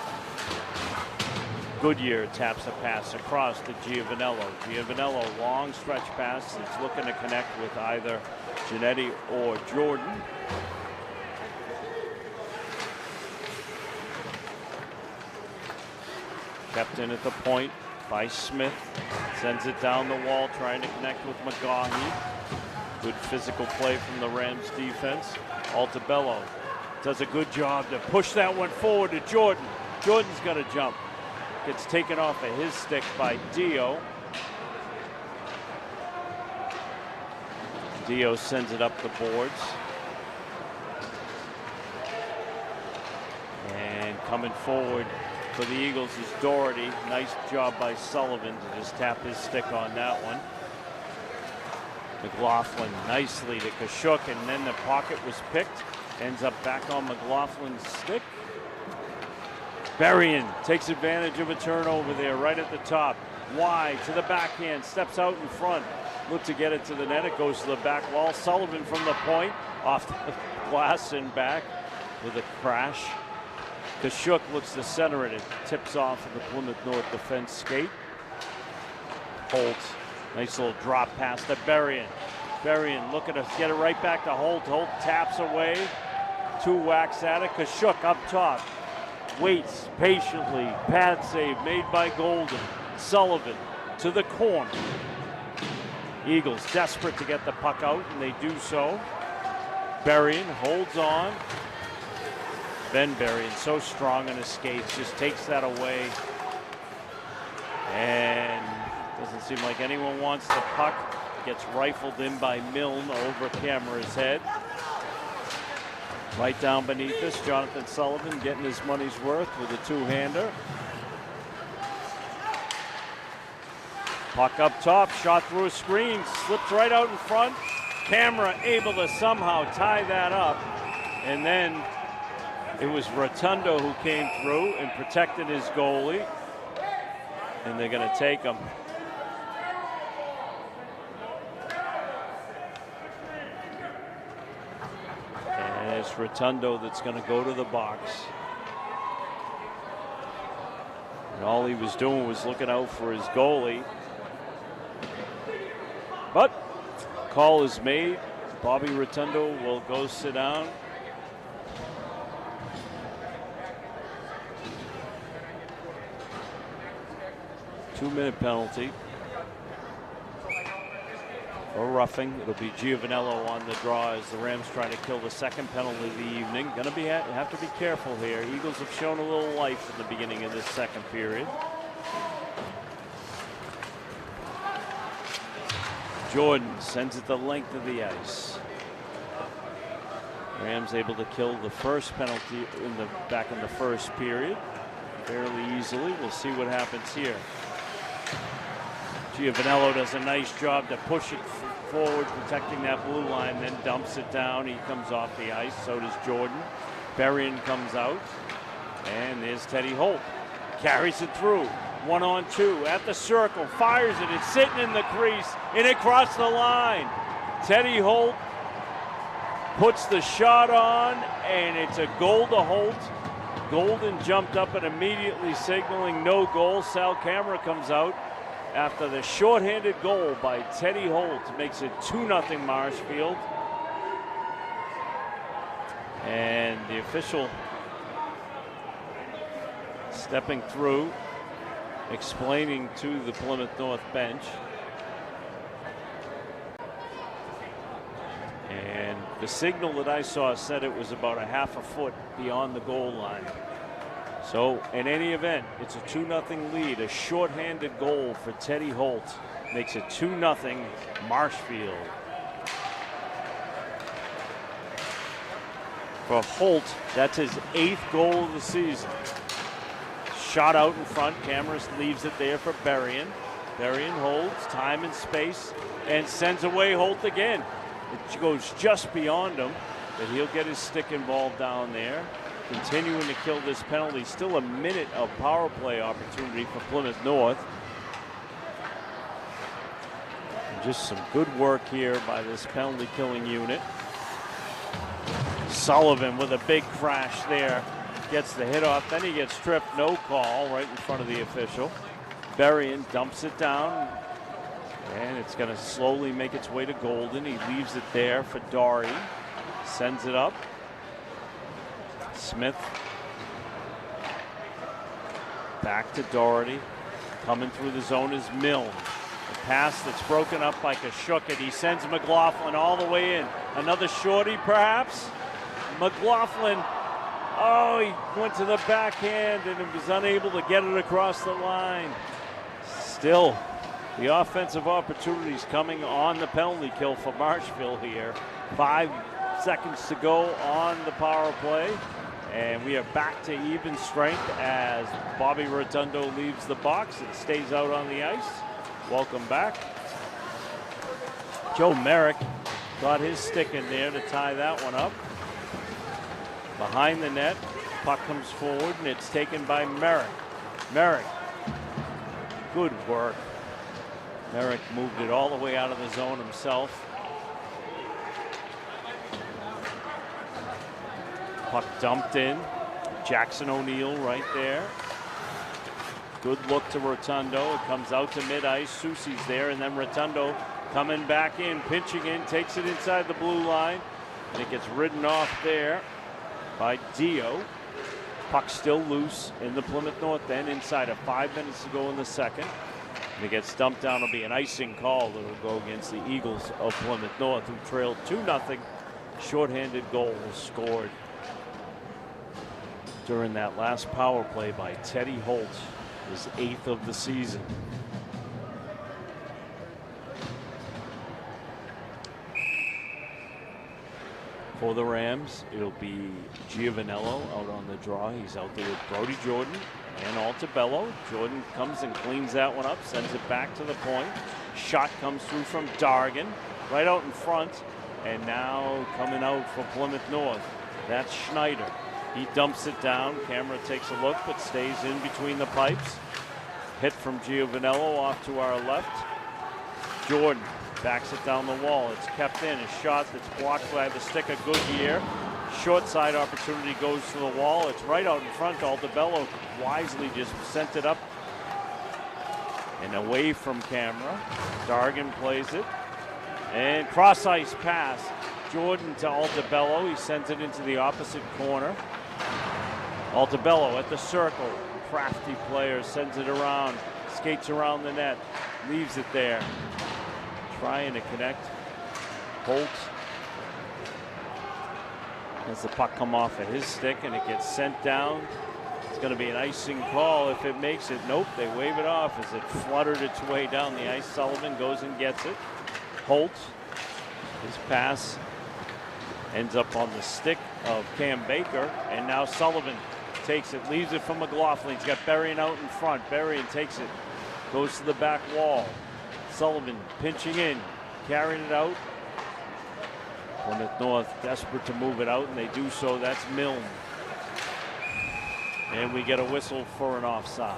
Speaker 2: Goodyear taps a pass across to Giovanello. Giovanello, long stretch pass. It's looking to connect with either Giannetti or Jordan. Kept in at the point by Smith. Sends it down the wall, trying to connect with McGahey. Good physical play from the Rams defense. Altabello does a good job to push that one forward to Jordan. Jordan's got to jump. Gets taken off of his stick by Dio. Dio sends it up the boards. And coming forward for the Eagles is Doherty. Nice job by Sullivan to just tap his stick on that one. McLaughlin nicely to Kashuk, and then the pocket was picked. Ends up back on McLaughlin's stick. Berrien takes advantage of a turnover there right at the top. Wide to the backhand, steps out in front. Look to get it to the net. It goes to the back wall. Sullivan from the point, off the glass and back with a crash. Kashuk looks to center it. It tips off of the Plymouth North defense skate. Holt, nice little drop pass to Berrien. Berrien looking to get it right back to Holt. Holt taps away. 2 whacks at it. Kashuk up top. Waits patiently. Pad save made by Golden. Sullivan to the corner. Eagles desperate to get the puck out, and they do so. Berrien holds on. Ben Berrien, so strong in his skates, just takes that away. And doesn't seem like anyone wants the puck. Gets rifled in by Milne over Camera's head. Right down beneath us, Jonathan Sullivan getting his money's worth with a 2-hander. Puck up top, shot through a screen, slips right out in front. Camera able to somehow tie that up. And then it was Rotundo who came through and protected his goalie. And they're going to take him. And it's Rotundo that's going to go to the box. And all he was doing was looking out for his goalie. But call is made. Bobby Rotundo will go sit down. Two-minute penalty for roughing. It'll be Giovanello on the draw as the Rams try to kill the second penalty of the evening. Gonna have to be careful here. Eagles have shown a little life in the beginning of this second period. Jordan sends it the length of the ice. Rams able to kill the first penalty back in the first period fairly easily. We'll see what happens here. Giovanello does a nice job to push it forward, protecting that blue line, then dumps it down. He comes off the ice, so does Jordan. Berrien comes out, and there's Teddy Holt. Carries it through, 1-on-2 at the circle, fires it, it's sitting in the crease, and it crossed the line. Teddy Holt puts the shot on, and it's a goal to Holt. Golden jumped up and immediately signaling no goal. Sal Camera comes out after the shorthanded goal by Teddy Holt. Makes it 2-0 Marshfield. And the official stepping through, explaining to the Plymouth North bench. And the signal that I saw said it was about a half a foot beyond the goal line. So in any event, it's a 2-0 lead. A shorthanded goal for Teddy Holt makes it 2-0 Marshfield. For Holt, that's his 8th goal of the season. Shot out in front, Cameras leaves it there for Berrien. Berrien holds time and space and sends away Holt again. It goes just beyond him, but he'll get his stick involved down there. Continuing to kill this penalty. Still a minute of power play opportunity for Plymouth North. And just some good work here by this penalty killing unit. Sullivan with a big crash there. Gets the hit off, then he gets tripped, no call, right in front of the official. Berrien dumps it down, and it's going to slowly make its way to Golden. He leaves it there for Dory, sends it up. Smith back to Doherty. Coming through the zone is Milne. A pass that's broken up by Kashuk, and he sends McLaughlin all the way in. Another shorty, perhaps. McLaughlin, oh, he went to the backhand and was unable to get it across the line. Still, the offensive opportunities coming on the penalty kill for Marshfield here. 5 seconds to go on the power play. And we are back to even strength as Bobby Rotundo leaves the box and stays out on the ice. Welcome back. Joe Merrick got his stick in there to tie that one up. Behind the net, puck comes forward and it's taken by Merrick. Merrick, good work. Merrick moved it all the way out of the zone himself. Puck dumped in. Jackson O'Neill right there. Good look to Rotundo. It comes out to mid-ice. Soucy's there, and then Rotundo coming back in, pinching in, takes it inside the blue line, and it gets ridden off there by Dio. Puck still loose in the Plymouth North end inside of 5 minutes to go in the second. And it gets dumped down. It'll be an icing call that will go against the Eagles of Plymouth North, who trailed 2-0. Shorthanded goal scored during that last power play by Teddy Holt, his 8th of the season. For the Rams, it'll be Giovanello out on the draw. He's out there with Brody Jordan and Altabello. Jordan comes and cleans that one up, sends it back to the point. Shot comes through from Dargan, right out in front. And now coming out for Plymouth North, that's Schneider. He dumps it down. Camera takes a look, but stays in between the pipes. Hit from Giovanello off to our left. Jordan backs it down the wall. It's kept in. A shot that's blocked by the stick of Goodyear. Short side opportunity goes to the wall. It's right out in front. Altabello wisely just sent it up and away from Camera. Dargan plays it. And cross ice pass. Jordan to Altabello. He sends it into the opposite corner. Altabello at the circle. Crafty player, sends it around, skates around the net, leaves it there. Trying to connect. Holt has the puck come off of his stick and it gets sent down. It's going to be an icing call if it makes it. Nope, they wave it off as it fluttered its way down the ice. Sullivan goes and gets it. Holt, his pass ends up on the stick of Cam Baker, and now Sullivan takes it, leaves it for McLaughlin. He's got Berrien out in front. Berrien takes it, goes to the back wall. Sullivan pinching in. carried it out. Plymouth North desperate to move it out, and they do so. That's Milne. And we get a whistle for an offside.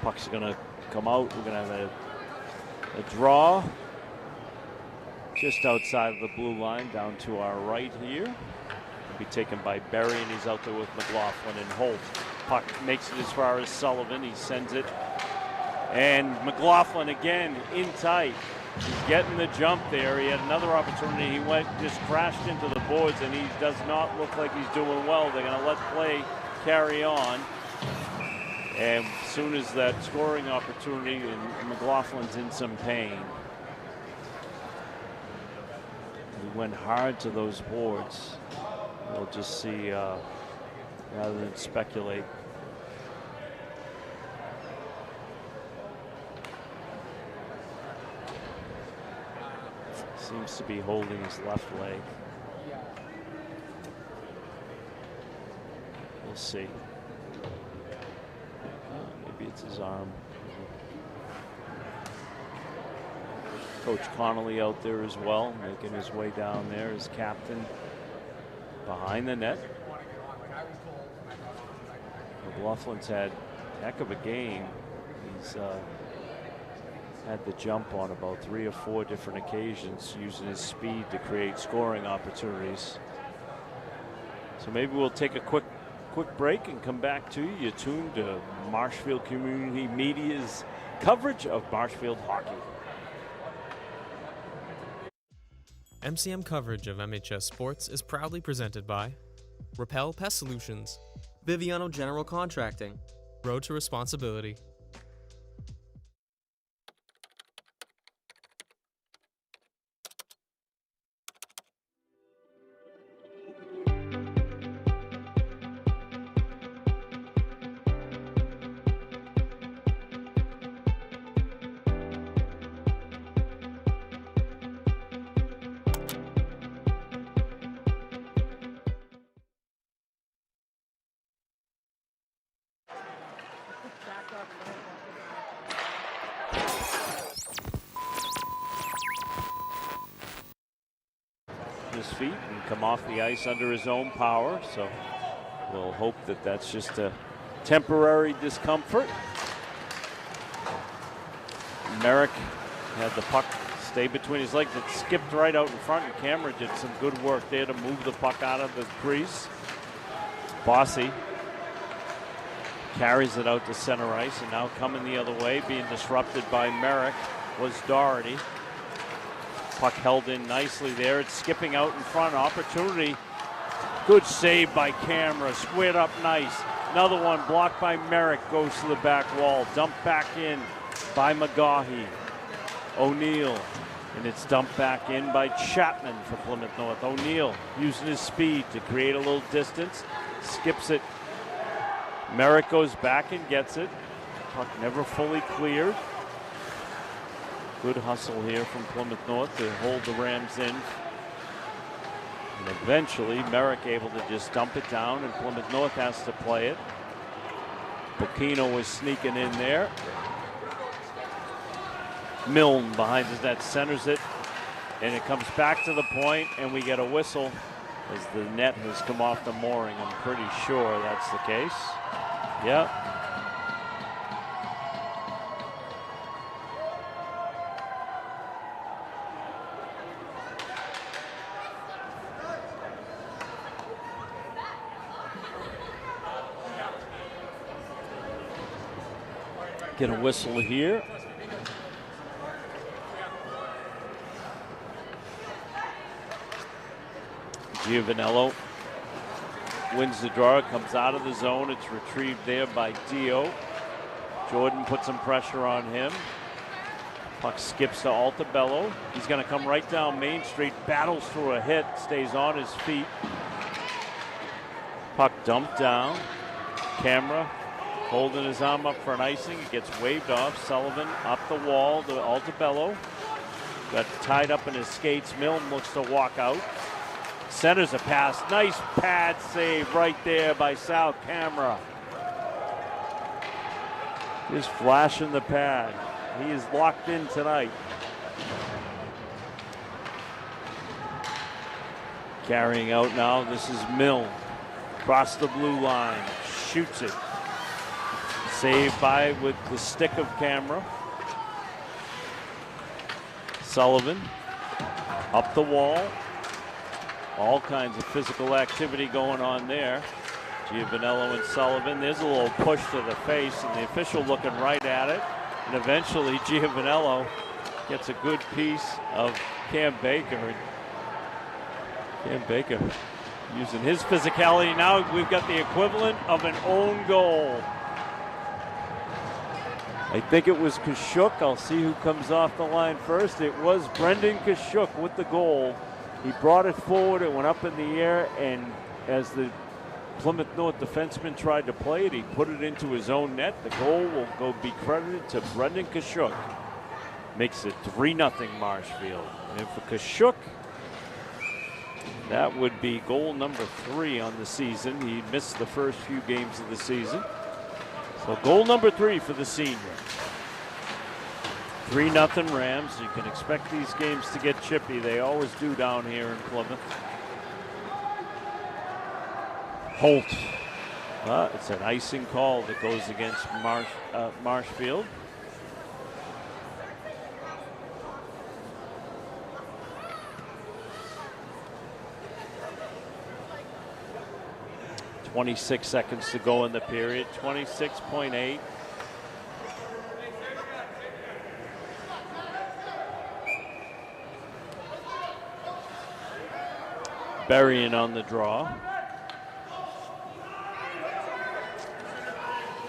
Speaker 2: Puck's going to come out. We're going to have a draw just outside of the blue line down to our right here. Will be taken by Berry, and he's out there with McLaughlin and Holt. Puck makes it as far as Sullivan. He sends it. And McLaughlin again in tight. He's getting the jump there. He had another opportunity. He just crashed into the boards, and he does not look like he's doing well. They're going to let play carry on. And as soon as that scoring opportunity, and McLaughlin's in some pain. He went hard to those boards. We'll just see rather than speculate. Seems to be holding his left leg. We'll see. Maybe it's his arm. Coach Connolly out there as well, making his way down there as captain behind the net. McLaughlin's had a heck of a game. He's had the jump on about 3 or 4 different occasions, using his speed to create scoring opportunities. So maybe we'll take a quick break and come back to you. You're tuned to Marshfield Community Media's coverage of Marshfield hockey.
Speaker 5: MCM coverage of MHS sports is proudly presented by Repel Pest Solutions,
Speaker 6: Biviano General Contracting,
Speaker 5: Road to Responsibility.
Speaker 2: His feet and come off the ice under his own power, so we'll hope that that's just a temporary discomfort. Merrick had the puck stay between his legs. It skipped right out in front, and Camera did some good work there to move the puck out of the crease. Bossy carries it out to center ice, and now coming the other way, being disrupted by Merrick, was Doherty. Puck held in nicely there. It's skipping out in front. Opportunity. Good save by Camera. Squared up nice. Another one blocked by Merrick. Goes to the back wall. Dumped back in by McGaughey. O'Neill. And it's dumped back in by Chapman for Plymouth North. O'Neill using his speed to create a little distance. Skips it. Merrick goes back and gets it. Puck never fully cleared. Good hustle here from Plymouth North to hold the Rams in. And eventually Merrick able to just dump it down, and Plymouth North has to play it. Bocchino was sneaking in there. Milne behind his net centers it, and it comes back to the point, and we get a whistle as the net has come off the mooring. I'm pretty sure that's the case. Yep. Get a whistle here. Biviano wins the draw, comes out of the zone. It's retrieved there by Dio. Jordan puts some pressure on him. Puck skips to Altabello. He's going to come right down Main Street, battles through a hit, stays on his feet. Puck dumped down. Camera holding his arm up for an icing. It gets waved off. Sullivan up the wall to Altabello. Got tied up in his skates. Milne looks to walk out. Centers a pass. Nice pad save right there by Sal Camera. Just flashing the pad. He is locked in tonight. Carrying out now, this is Milne. Across the blue line, shoots it. Saved by with the stick of Camera. Sullivan up the wall. All kinds of physical activity going on there. Biviano and Sullivan. There's a little push to the face, and the official looking right at it. And eventually, Biviano gets a good piece of Cam Baker. Cam Baker using his physicality. Now we've got the equivalent of an own goal. I think it was Kashuk. I'll see who comes off the line first. It was Brendan Kashuk with the goal. He brought it forward. It went up in the air, and as the Plymouth North defenseman tried to play it, he put it into his own net. The goal will be credited to Brendan Kashuk. Makes it 3-0 Marshfield. And for Kashuk, that would be goal number 3 on the season. He missed the first few games of the season. So goal number 3 for the senior. 3-0 Rams. You can expect these games to get chippy. They always do down here in Plymouth. Holt. It's an icing call that goes against Marshfield. .26 seconds to go in the period. 26.8. Berrien on the draw.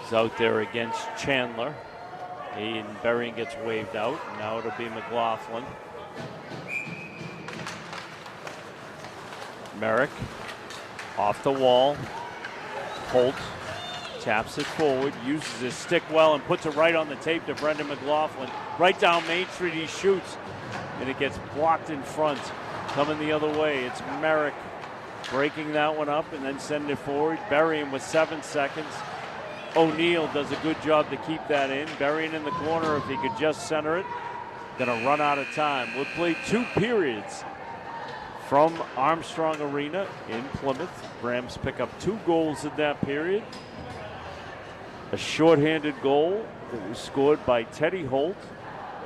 Speaker 2: He's out there against Chandler. And Berrien gets waved out. Now it'll be McLaughlin. Merrick off the wall. Holt taps it forward, uses his stick well, and puts it right on the tape to Brendan McLaughlin. Right down Main Street, he shoots, and it gets blocked in front. Coming the other way, it's Merrick breaking that one up and then sending it forward. Berrien with 7 seconds. O'Neill does a good job to keep that in. Berrien in the corner, if he could just center it. Gonna run out of time. We'll play 2 periods from Armstrong Arena in Plymouth. Rams pick up 2 goals in that period. A shorthanded goal that was scored by Teddy Holt.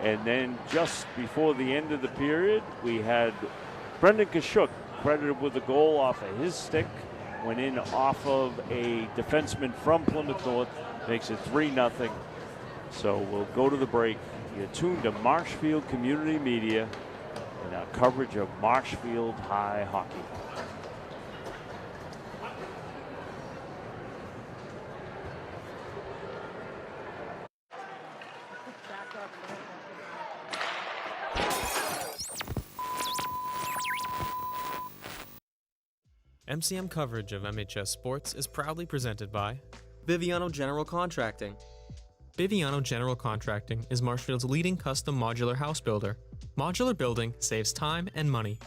Speaker 2: And then just before the end of the period, we had Brendan Kashuk credited with a goal off of his stick. Went in off of a defenseman from Plymouth North. Makes it 3-0. So we'll go to the break. You're tuned to Marshfield Community Media and our coverage of Marshfield High hockey.
Speaker 5: MCM coverage of MHS sports is proudly presented by
Speaker 6: Biviano General Contracting.
Speaker 5: Biviano General Contracting is Marshfield's leading custom modular house builder. Modular building saves time and money.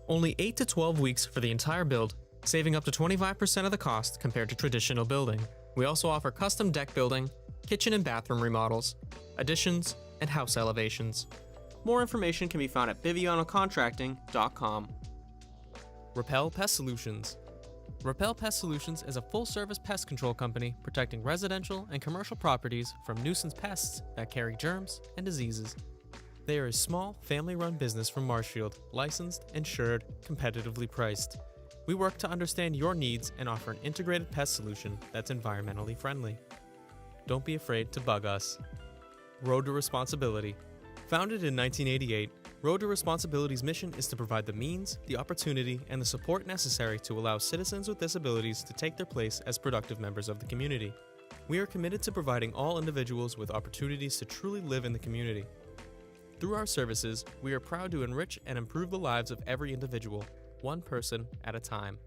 Speaker 5: Only 8 to 12 weeks for the entire build, saving up to 25% of the cost compared to traditional building. We also offer custom deck building, kitchen and bathroom remodels, additions, and house elevations.
Speaker 6: More information can be found at bivianocontracting.com.
Speaker 5: Repel Pest Solutions. Repel Pest Solutions is a full-service pest control company protecting residential and commercial properties from nuisance pests that carry germs and diseases. They are a small, family-run business from Marshfield, licensed, insured, competitively priced. We work to understand your needs and offer an integrated pest solution that's environmentally friendly. Don't be afraid to bug us. Road to Responsibility. Founded in 1988, Road to Responsibility's mission is to provide the means, the opportunity, and the support necessary to allow citizens with disabilities to take their place as productive members of the community. We are committed to providing all individuals with opportunities to truly live in the community. Through our services, we are proud to enrich and improve the lives of every individual, one person at a time.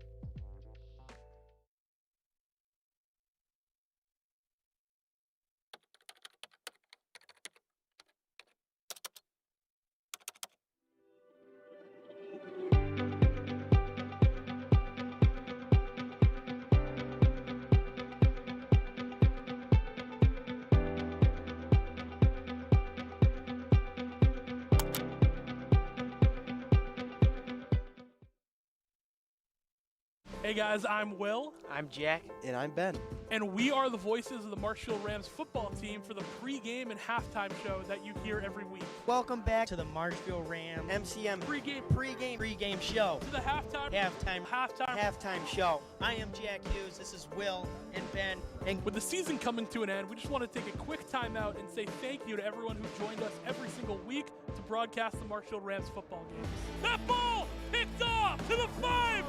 Speaker 3: Hey guys, I'm Will.
Speaker 7: I'm Jack.
Speaker 8: And I'm Ben.
Speaker 3: And we are the voices of the Marshfield Rams football team for the pregame and halftime show that you hear every week.
Speaker 7: Welcome back to the Marshfield Rams MCM pregame show.
Speaker 3: To the
Speaker 7: halftime show. I am Jack Hughes. This is Will and Ben. And
Speaker 3: with the season coming to an end, we just want to take a quick time out and say thank you to everyone who joined us every single week to broadcast the Marshfield Rams football games. That ball picked off to the 5-10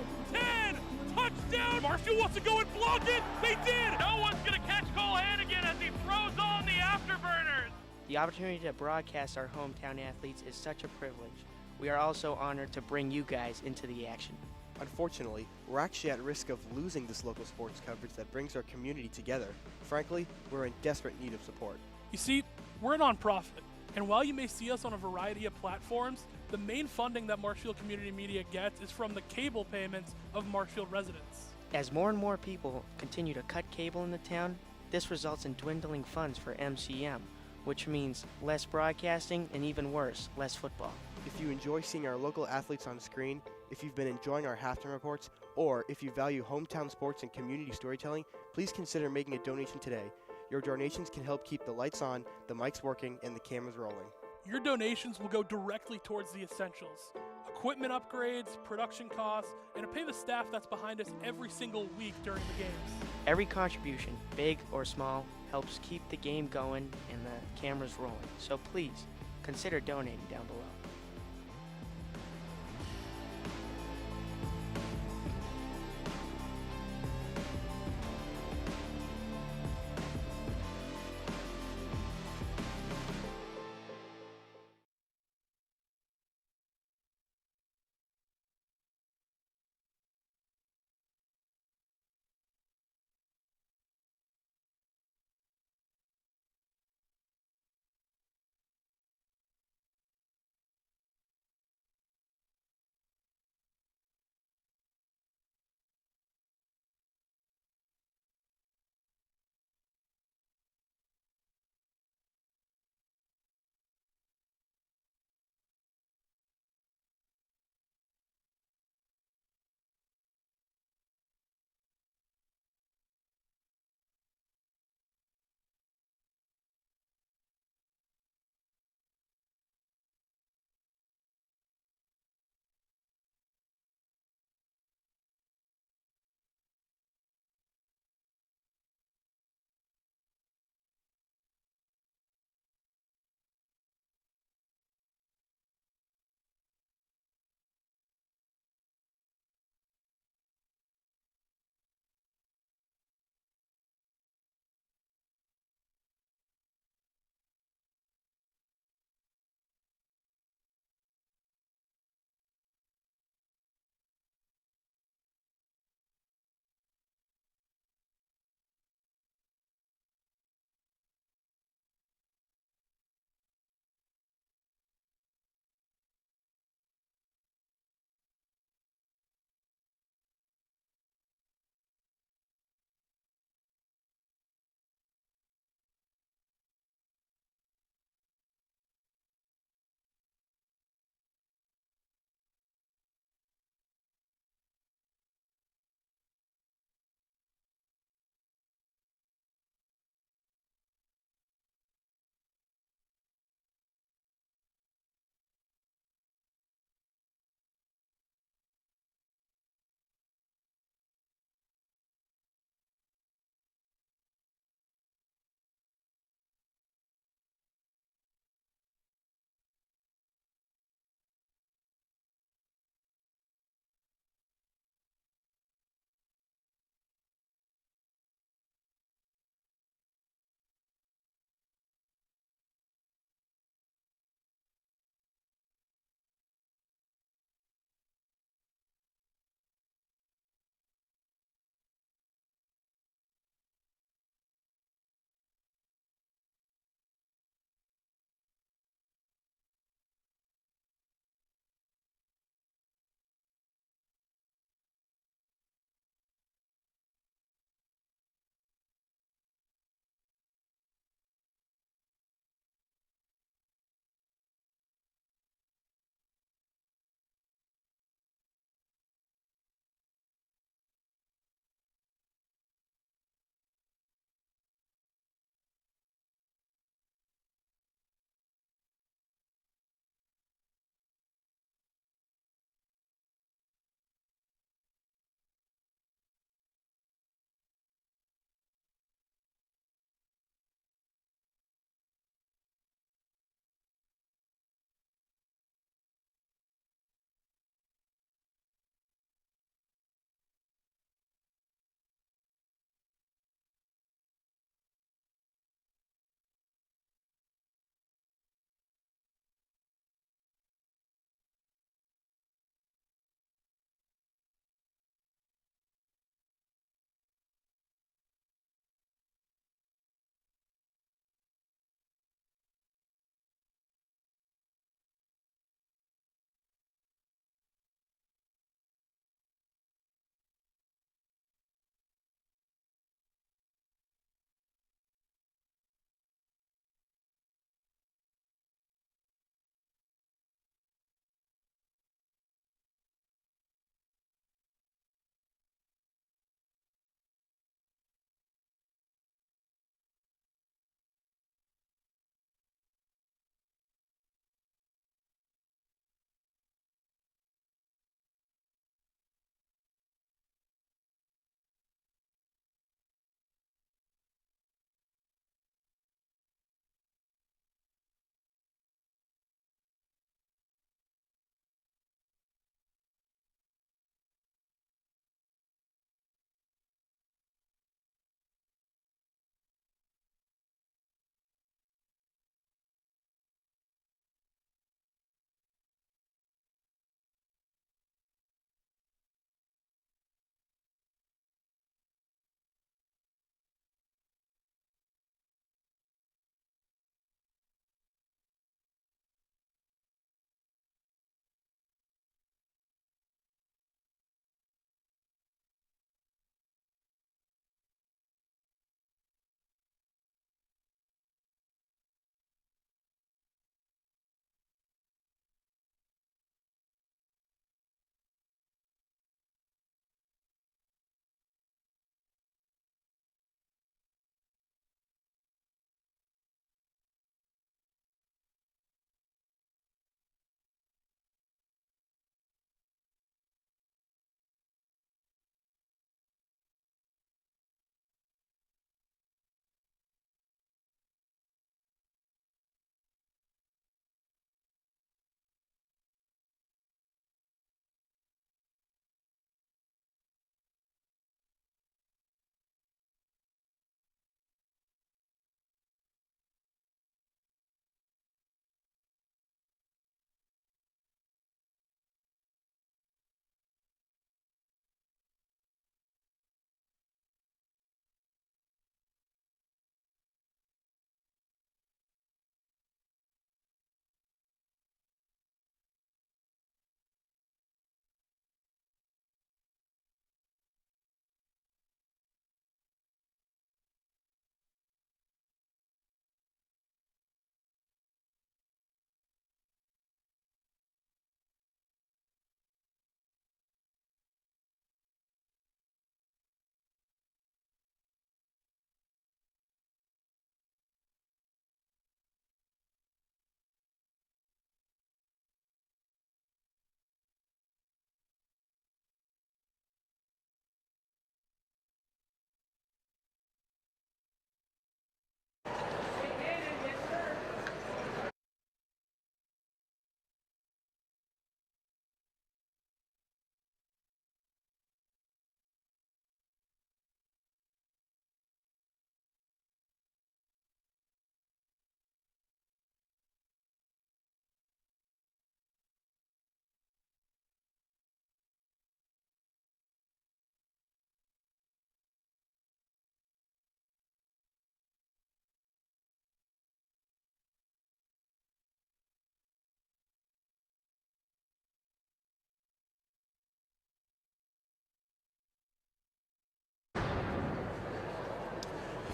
Speaker 3: touchdown. Marshfield wants to go and block it. They did. No one's going to catch Cole Hannigan as he throws on the afterburners.
Speaker 7: the opportunity to broadcast our hometown athletes is such a privilege. We are also honored to bring you guys into the action.
Speaker 8: Unfortunately, we're actually at risk of losing this local sports coverage that brings our community together. Frankly, we're in desperate need of support.
Speaker 3: You see, we're a nonprofit, and while you may see us on a variety of platforms, the main funding that Marshfield Community Media gets is from the cable payments of Marshfield residents.
Speaker 7: As more and more people continue to cut cable in the town, this results in dwindling funds for MCM, which means less broadcasting and even worse, less football.
Speaker 8: If you enjoy seeing our local athletes on screen, if you've been enjoying our halftime reports, or if you value hometown sports and community storytelling, please consider making a donation today. Your donations can help keep the lights on, the mics working, and the cameras rolling.
Speaker 3: Your donations will go directly towards the essentials: equipment upgrades, production costs, and to pay the staff that's behind us every single week during the games.
Speaker 7: Every contribution, big or small, helps keep the game going and the cameras rolling. So please, consider donating down below.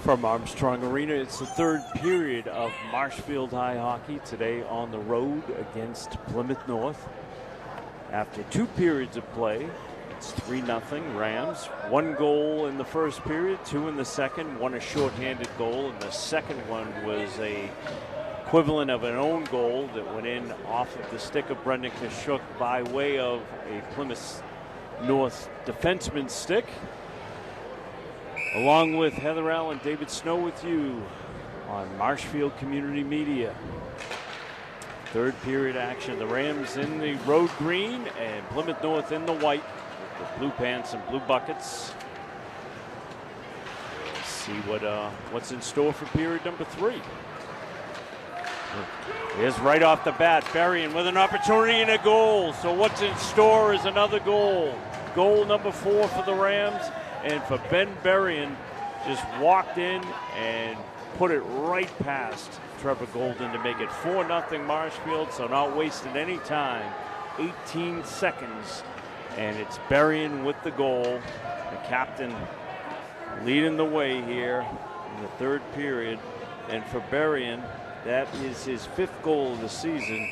Speaker 2: From Armstrong Arena, it's the third period of Marshfield High hockey today on the road against Plymouth North. After 2 periods of play, it's 3-0 Rams. 1 goal in the first period, 2 in the second, 1 a shorthanded goal, and the second one was a equivalent of an own goal that went in off of the stick of Brendan Kashuk by way of a Plymouth North defenseman's stick. Along with Heather Allen, David Snow with you on Marshfield Community Media. Third period action. The Rams in the road green and Plymouth North in the white with the blue pants and blue buckets. Let's see what's in store for period number 3. Here's right off the bat, Berrien with an opportunity and a goal. So what's in store is another goal. Goal number 4 for the Rams. And for Ben Berrien, just walked in and put it right past Trevor Golden to make it 4-0 Marshfield, so not wasting any time. 18 seconds, and it's Berrien with the goal. The captain leading the way here in the third period. And for Berrien, that is his 5th goal of the season.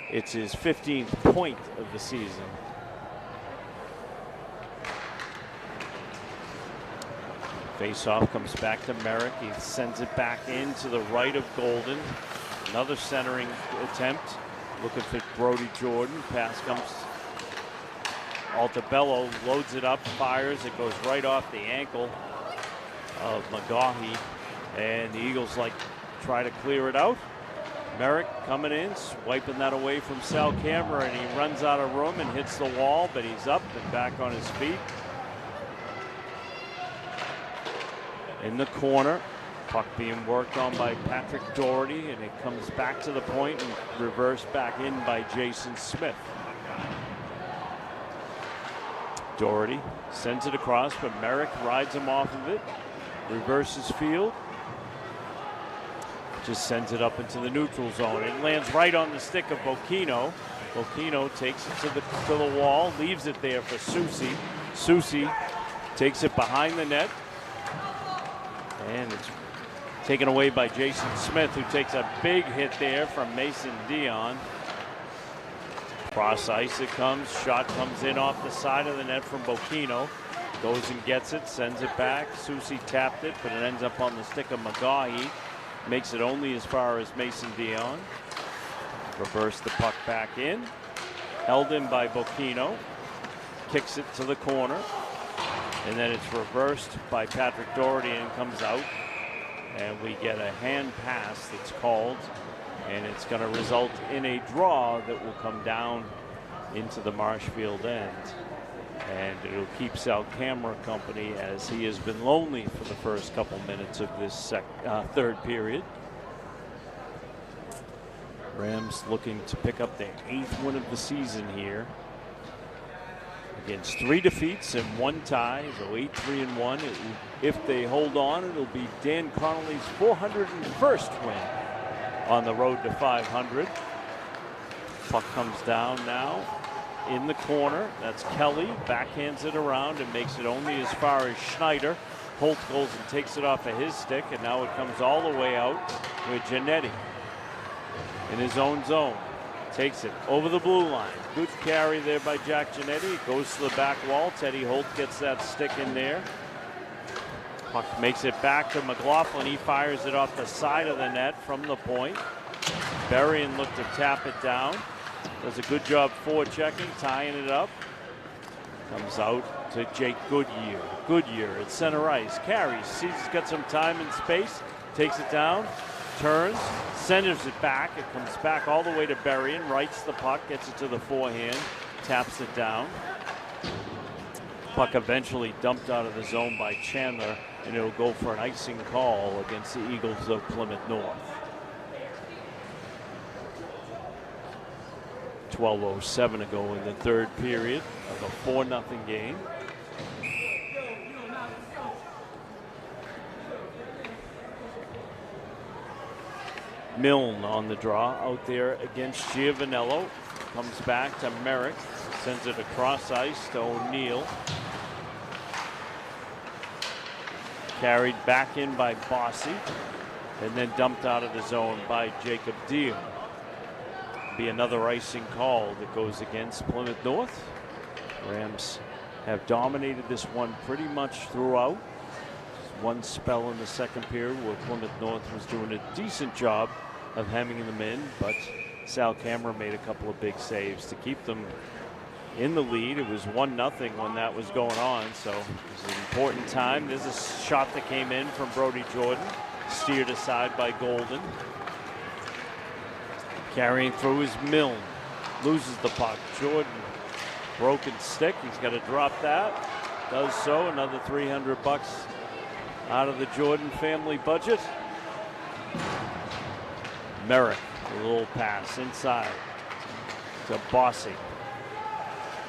Speaker 2: It's his 15th point of the season. Face-off comes back to Merrick. He sends it back into the right of Golden. Another centering attempt. Looking for Brody Jordan. Pass comes. Altabello loads it up, fires. It goes right off the ankle of McGaughey. And the Eagles try to clear it out. Merrick coming in, wiping that away from Sal Camera, and he runs out of room and hits the wall, but he's up and back on his feet. In the corner, puck being worked on by Patrick Doherty, and it comes back to the point and reversed back in by Jason Smith. Doherty sends it across, but Merrick rides him off of it, reverses field, just sends it up into the neutral zone. It lands right on the stick of Bocchino. Bocchino takes it to the wall, leaves it there for Susi. Susi takes it behind the net. And it's taken away by Jason Smith, who takes a big hit there from Mason Dion. Cross ice it comes. Shot comes in off the side of the net from Bocchino. Goes and gets it, sends it back. Susi tapped it, but it ends up on the stick of McGaughey. Makes it only as far as Mason Dion. Reverse the puck back in. Held in by Bocchino. Kicks it to the corner. And then it's reversed by Patrick Doherty and comes out. And we get a hand pass that's called. And it's going to result in a draw that will come down into the Marshfield end. And it'll keep Sal Camera company, as he has been lonely for the first couple minutes of this third period. Rams looking to pick up their 8th win of the season here. Against 3 defeats and 1 tie, so 8-3-1. If they hold on, it'll be Dan Connolly's 401st win on the road to 500. Puck comes down now in the corner. That's Kelly. Backhands it around and makes it only as far as Schneider. Holt goes and takes it off of his stick, and now it comes all the way out with Giannetti in his own zone. Takes it over the blue line. Good carry there by Jack Giannetti. It goes to the back wall. Teddy Holt gets that stick in there. Puck makes it back to McLaughlin. He fires it off the side of the net from the point. Berrien looked to tap it down. Does a good job forechecking, tying it up. Comes out to Jake Goodyear. Goodyear at center ice. Carries. Sees he's got some time and space. Takes it down. Turns, centers it back. It comes back all the way to Berrien, rights the puck, gets it to the forehand, taps it down. Puck eventually dumped out of the zone by Chandler, and it'll go for an icing call against the Eagles of Plymouth North. 12:07 to go in the third period of a 4-0 game. Milne on the draw out there against Giovanello. Comes back to Merrick. Sends it across ice to O'Neill. Carried back in by Bossy, and then dumped out of the zone by Jacob Deal. Be another icing call that goes against Plymouth North. Rams have dominated this one pretty much throughout. One spell in the second period where Plymouth North was doing a decent job of hemming them in, but Sal Camera made a couple of big saves to keep them in the lead. It was 1-0 when that was going on, so it was an important time. There's a shot that came in from Brody Jordan, steered aside by Golden. Carrying through is Milne, loses the puck. Jordan, broken stick, he's got to drop that. Does so, another $300 out of the Jordan family budget. Merrick, a little pass inside to Bossy.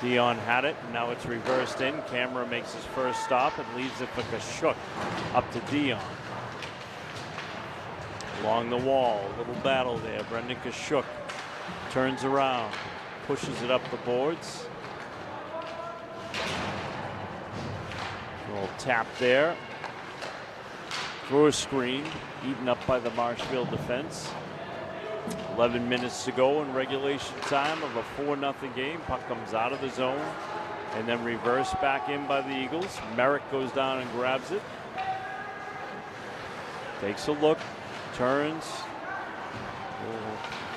Speaker 2: Dion had it, and now it's reversed in. Camera makes his first stop and leaves it for Kashuk. Up to Dion. Along the wall, little battle there. Brendan Kashuk turns around, pushes it up the boards. A little tap there. Through a screen, eaten up by the Marshfield defense. 11 minutes to go in regulation time of a 4-0 game. Puck comes out of the zone and then reversed back in by the Eagles. Merrick goes down and grabs it. Takes a look, turns.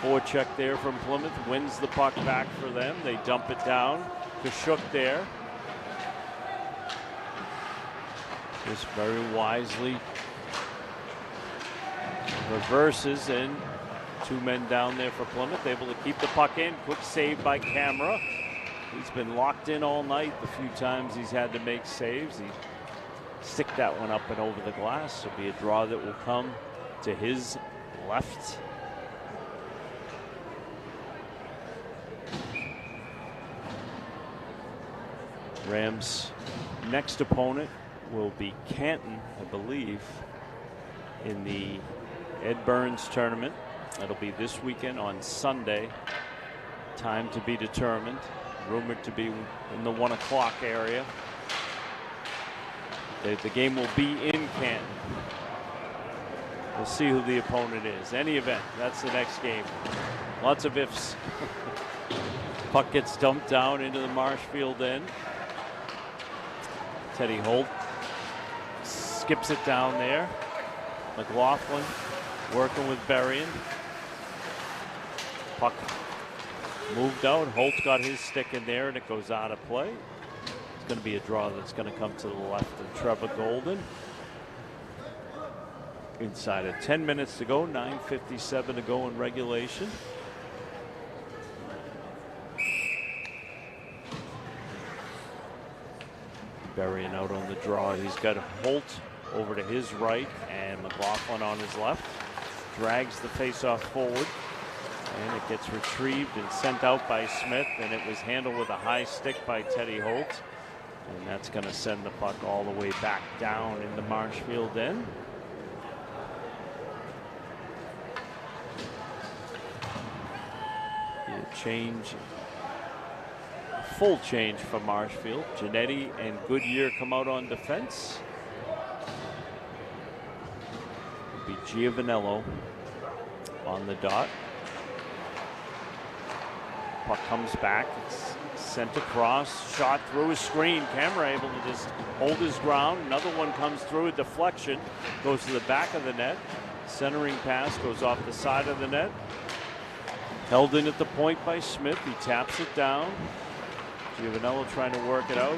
Speaker 2: Forecheck there from Plymouth, wins the puck back for them. They dump it down. Kashuk there. Just very wisely reverses, and two men down there for Plymouth, able to keep the puck in. Quick save by Camera. He's been locked in all night. The few times he's had to make saves, he stick that one up and over the glass. It'll be a draw that will come to his left. Rams' next opponent will be Canton, I believe, in the Ed Burns tournament. That'll be this weekend on Sunday. Time to be determined. Rumored to be in the 1 o'clock area. The game will be in Canton. We'll see who the opponent is. Any event, that's the next game. Lots of ifs. Puck gets dumped down into the Marshfield end. Teddy Holt skips it down there. McLaughlin working with Berrien. Puck moved out. Holt got his stick in there and it goes out of play. It's going to be a draw that's going to come to the left of Trevor Golden. Inside of 10 minutes to go, 9:57 to go in regulation. Berrien out on the draw. He's got Holt over to his right and McLaughlin on his left. Drags the faceoff forward, and it gets retrieved and sent out by Smith, and it was handled with a high stick by Teddy Holt, and that's going to send the puck all the way back down in the Marshfield end. Change, full change for Marshfield. Giannetti and Goodyear come out on defense. It'll be Giovanello on the dot. Puck comes back. It's sent across. Shot through a screen. Camera able to just hold his ground. Another one comes through. A deflection. Goes to the back of the net. Centering pass goes off the side of the net. Held in at the point by Smith. He taps it down. Giovanello trying to work it out.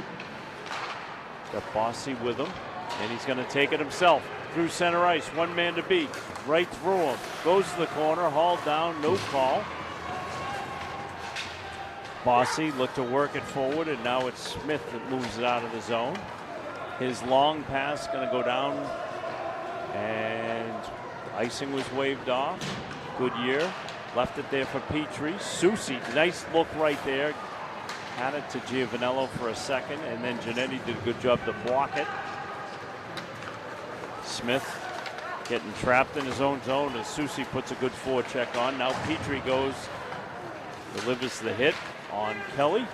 Speaker 2: Got Bossy with him. And he's going to take it himself. Through center ice. One man to beat. Right through him. Goes to the corner. Hauled down. No call. Bossy looked to work it forward. And now it's Smith that moves it out of the zone. His long pass going to go down. And icing was waved off. Goodyear. Left it there for Petrie. Susi, nice look right there. Had it to Giovanello for a second, and then Giannetti did a good job to block it. Smith getting trapped in his own zone as Susi puts a good forecheck on. Now Petrie goes, delivers the hit on Kelly.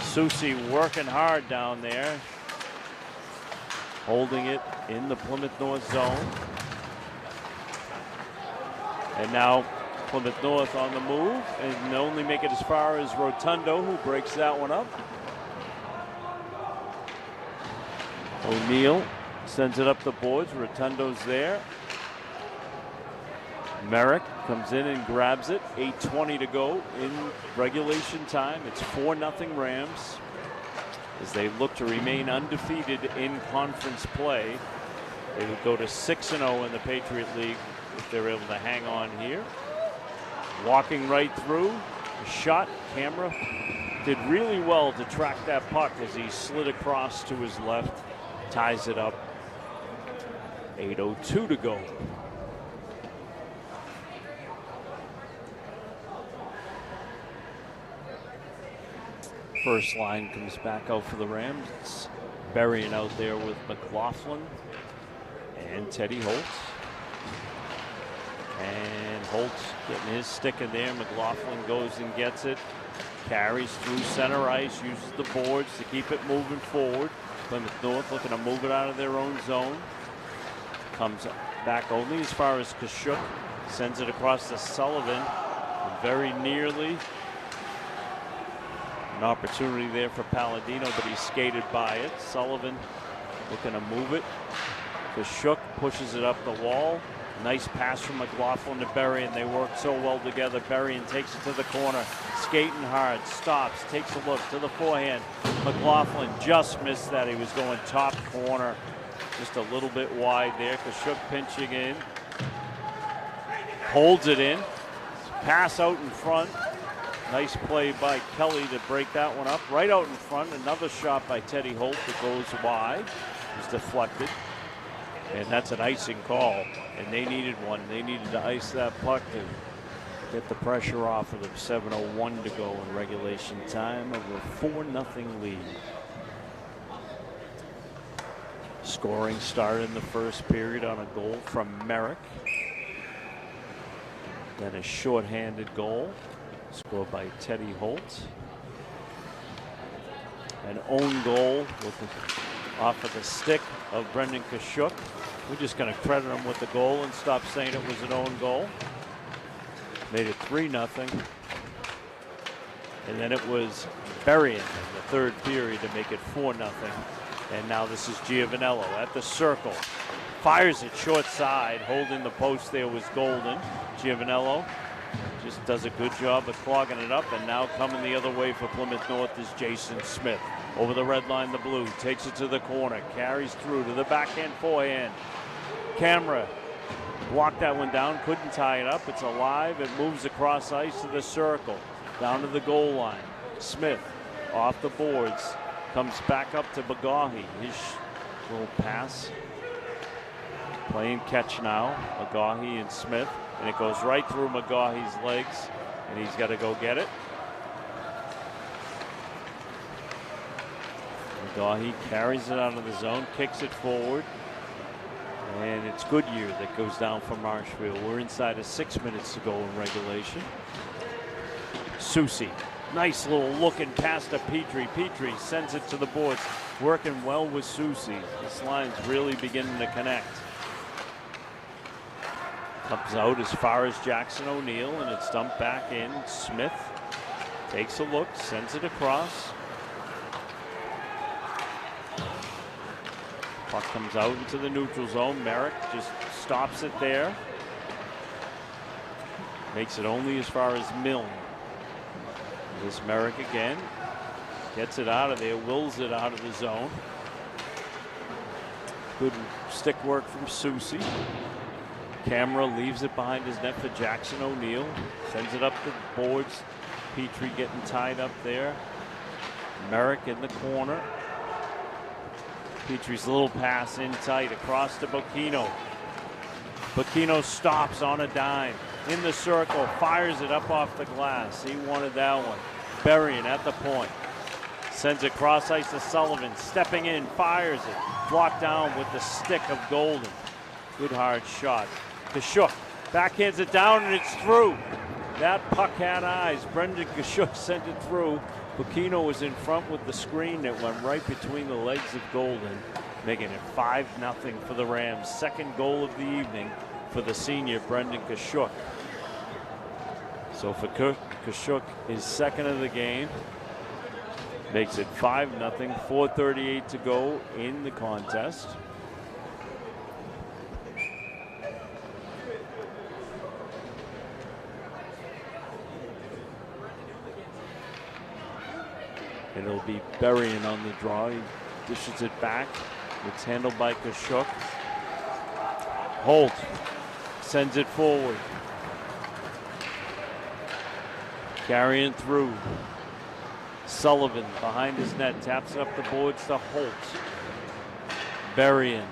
Speaker 2: Susi working hard down there. holding it in the Plymouth North zone. And now Plymouth North on the move, and only make it as far as Rotundo, who breaks that one up. O'Neal sends it up the boards. Rotundo's there. Merrick comes in and grabs it. 8:20 to go in regulation time. It's 4-0 Rams as they look to remain undefeated in conference play. They would go to 6-0 in the Patriot League if they're able to hang on here. Walking right through, a shot. Camera did really well to track that puck as he slid across to his left, ties it up. 8:02 to go. First line comes back out for the Rams. It's Berrien out there with McLaughlin and Teddy Holtz. And Holtz getting his stick in there. McLaughlin goes and gets it. Carries through center ice, uses the boards to keep it moving forward. Plymouth North looking to move it out of their own zone. Comes back only as far as Kashuk. Sends it across to Sullivan. Very nearly an opportunity there for Palladino, but he skated by it. Sullivan looking to move it. Kashuk pushes it up the wall. Nice pass from McLaughlin to Berrien. They work so well together. Berrien takes it to the corner, skating hard, stops, takes a look to the forehand. McLaughlin just missed that. He was going top corner, just a little bit wide there. Kashuk pinching in, holds it in, pass out in front. Nice play by Kelly to break that one up. Right out in front, another shot by Teddy Holt that goes wide. It's deflected. And that's an icing call. And they needed one. They needed to ice that puck to get the pressure off of them. 7:01 to go in regulation time of a 4-0 lead. Scoring started in the first period on a goal from Merrick. Then a shorthanded goal scored by Teddy Holt. An own goal off of the stick of Brendan Kashuk. We're just going to credit him with the goal and stop saying it was an own goal. Made it 3-0. And then it was Berrien in the third period to make it 4-0. And now this is Giovanello at the circle. Fires it short side. Holding the post there was Golden. Giovanello just does a good job of clogging it up. And now coming the other way for Plymouth North is Jason Smith. Over the red line, the blue. Takes it to the corner. Carries through to the backhand, forehand. Camera blocked that one down. Couldn't tie it up. It's alive. It moves across ice to the circle. Down to the goal line. Smith off the boards. Comes back up to Bagahi. His little pass. Playing catch now. Bagahi and Smith. And it goes right through Magahi's legs. And he's got to go get it. He carries it out of the zone, kicks it forward, and it's Goodyear that goes down for Marshfield. We're inside of 6 minutes to go in regulation. Susi, nice little looking pass to Petrie. Petrie sends it to the boards, working well with Susi. This line's really beginning to connect. Comes out as far as Jackson O'Neal, and it's dumped back in. Smith takes a look, sends it across. Puck comes out into the neutral zone. Merrick just stops it there. Makes it only as far as Milne. This Merrick again. Gets it out of there, wills it out of the zone. Good stick work from Susi. Camera leaves it behind his net for Jackson O'Neal. Sends it up the boards. Petrie getting tied up there. Merrick in the corner. Petrie's little pass in tight across to Bocchino. Bocchino stops on a dime. In the circle, fires it up off the glass. He wanted that one. Berrien at the point. Sends it cross ice to Sullivan. Stepping in, fires it. Blocked down with the stick of Golden. Good hard shot. Kashuk backhands it down and it's through. That puck had eyes. Brendan Kashuk sent it through. Bucchino was in front with the screen that went right between the legs of Golden, making it 5-0 for the Rams. Second goal of the evening for the senior Brendan Kashuk. So for Kashuk, his second of the game, makes it 5-0, 4:38 to go in the contest. And it'll be Berrien on the draw. He dishes it back. It's handled by Kashuk. Holt sends it forward. Carrying through. Sullivan behind his net, taps it up the boards to Holt. Berrien.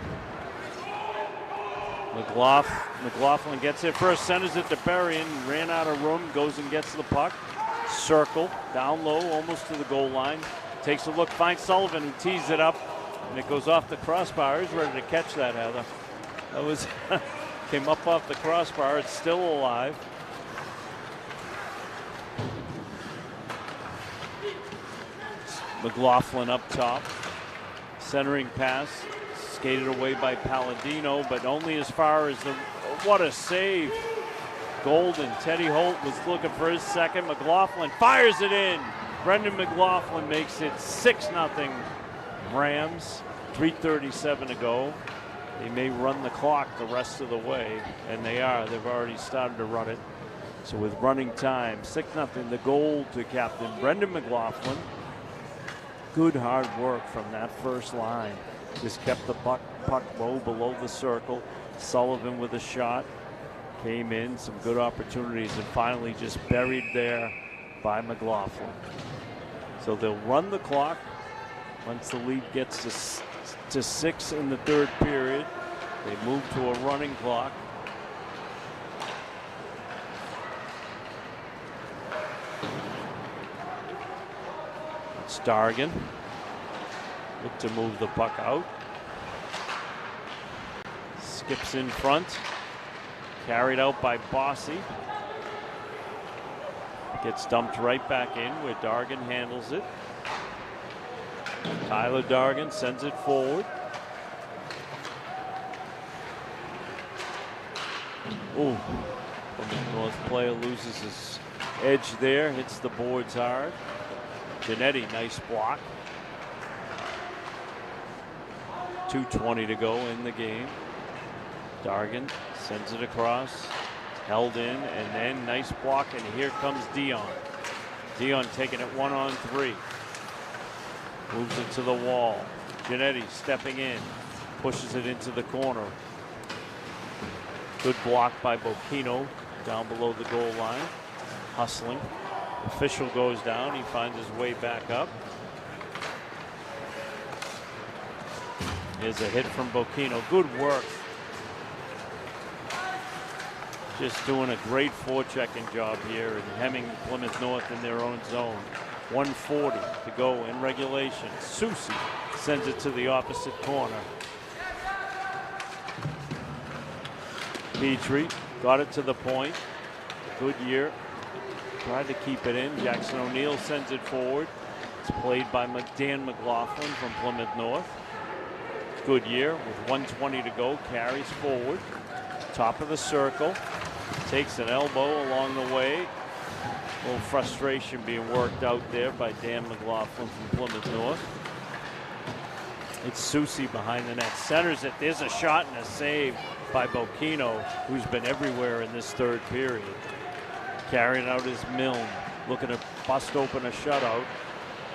Speaker 2: McLaughlin gets it first, centers it to Berrien, ran out of room, goes and gets the puck. Circle, down low, almost to the goal line. Takes a look, finds Sullivan, who tees it up, and it goes off the crossbar. He's ready to catch that, Heather. That was, came up off the crossbar, it's still alive. McLaughlin up top. Centering pass. Skated away by Palladino, but only as far as the... What a save. Golden. Teddy Holt was looking for his second. McLaughlin fires it in. Brendan McLaughlin makes it 6-0 Rams. 3:37 to go. They may run the clock the rest of the way, and they are. They've already started to run it. So with running time, 6-0. The goal to captain Brendan McLaughlin. Good hard work from that first line. Just kept the puck low below the circle. Sullivan with a shot. Came in, some good opportunities, and finally just buried there by McLaughlin. So they'll run the clock once the lead gets to 6 in the third period. They move to a running clock. Stargan look to move the puck out. Skips in front. Carried out by Bossy. Gets dumped right back in where Dargan handles it. Tyler Dargan sends it forward. Ooh, the North player loses his edge there, hits the boards hard. Giannetti, nice block. 2:20 to go in the game. Dargan sends it across, held in, and then nice block, and here comes Dion. Dion taking it 1-on-3. Moves it to the wall. Giannetti stepping in, pushes it into the corner. Good block by Bocchino down below the goal line. Hustling. Official goes down. He finds his way back up. Here's a hit from Bocchino. Good work. Just doing a great forechecking job here and hemming Plymouth North in their own zone. 1:40 to go in regulation. Susi sends it to the opposite corner. Petrie got it to the point. Goodyear tried to keep it in. Jackson O'Neill sends it forward. It's played by Dan McLaughlin from Plymouth North. Goodyear with 1:20 to go carries forward. Top of the circle. Takes an elbow along the way. A little frustration being worked out there by Dan McLaughlin from Plymouth North. It's Susi behind the net. Centers it. There's a shot and a save by Bocchino, who's been everywhere in this third period. Carrying out his Milne. Looking to bust open a shutout.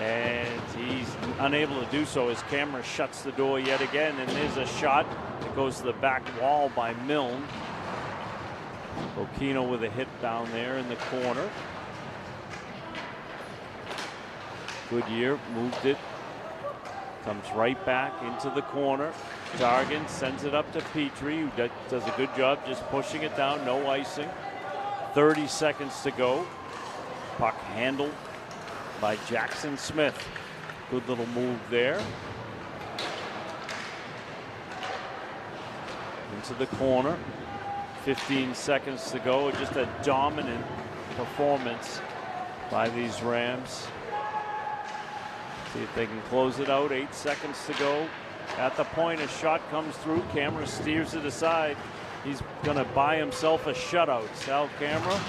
Speaker 2: And he's unable to do so. His camera shuts the door yet again. And there's a shot that goes to the back wall by Milne. Bocchino with a hit down there in the corner. Goodyear moved it. Comes right back into the corner. Dargan sends it up to Petrie, who does a good job just pushing it down. No icing. 30 seconds to go. Puck handled by Jackson Smith. Good little move there. Into the corner. 15 seconds to go. Just a dominant performance by these Rams. See if they can close it out. 8 seconds to go. At the point, a shot comes through. Camera steers it aside. He's going to buy himself a shutout. Sal Camera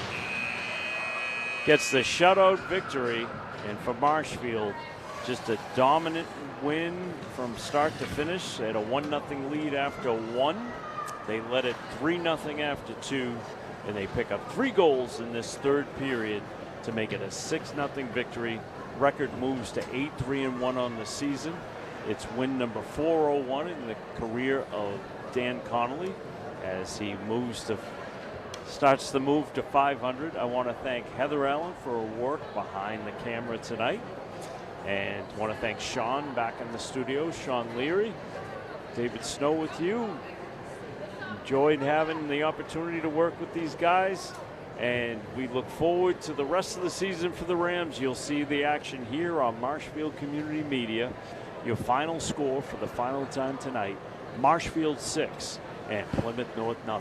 Speaker 2: gets the shutout victory. And for Marshfield, just a dominant win from start to finish. They had a 1-0 lead after 1. They led it 3-0 after 2. And they pick up 3 goals in this third period to make it a 6-0 victory. Record moves to 8-3-1 on the season. It's win number 401 in the career of Dan Connolly as he starts the move to 500. I want to thank Heather Allen for her work behind the camera tonight. And I want to thank Sean back in the studio, Sean Leary. David Snow with you. Enjoyed having the opportunity to work with these guys. And we look forward to the rest of the season for the Rams. You'll see the action here on Marshfield Community Media. Your final score for the final time tonight, Marshfield 6 and Plymouth North 0.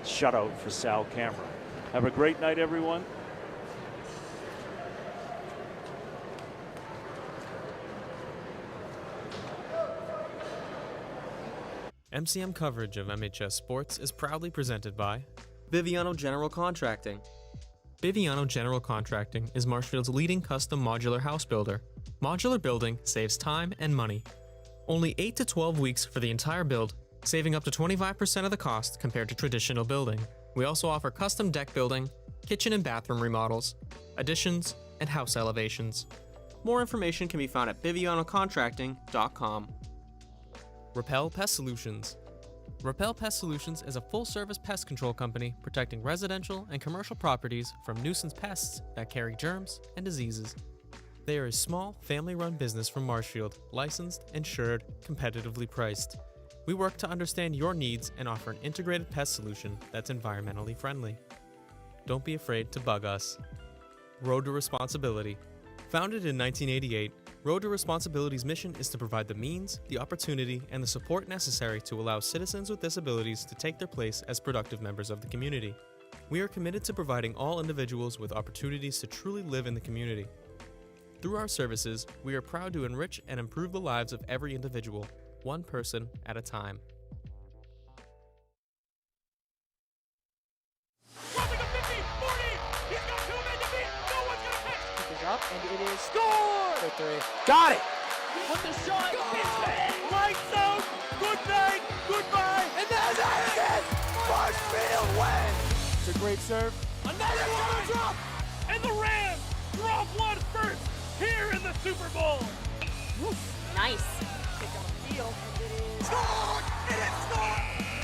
Speaker 2: Shutout for Sal Camera. Have a great night, everyone.
Speaker 5: MCM coverage of MHS sports is proudly presented by
Speaker 6: Biviano General Contracting.
Speaker 5: Biviano General Contracting is Marshfield's leading custom modular house builder. Modular building saves time and money. Only 8 to 12 weeks for the entire build, saving up to 25% of the cost compared to traditional building. We also offer custom deck building, kitchen and bathroom remodels, additions, and house elevations.
Speaker 6: More information can be found at bivianocontracting.com.
Speaker 5: Repel Pest Solutions. Repel Pest Solutions is a full-service pest control company protecting residential and commercial properties from nuisance pests that carry germs and diseases. They are a small, family-run business from Marshfield, licensed, insured, competitively priced. We work to understand your needs and offer an integrated pest solution that's environmentally friendly. Don't be afraid to bug us. Road to Responsibility. Founded in 1988, Road to Responsibility's mission is to provide the means, the opportunity, and the support necessary to allow citizens with disabilities to take their place as productive members of the community. We are committed to providing all individuals with opportunities to truly live in the community. Through our services, we are proud to enrich and improve the lives of every individual, one person at a time.
Speaker 1: Crossing a 50, 40. He's got 2 men to beat. No one's going to catch.
Speaker 7: Kick is up, and it is score! For 3.
Speaker 1: Got it. With the shot. It's in. Lights out. Good night. Goodbye. And there's it. Marshfield wins. It's a great serve. Another one. Drop. And the Rams drop one first here in the Super Bowl.
Speaker 4: Nice.
Speaker 7: Kick on the field, and it is
Speaker 1: Score. It is score.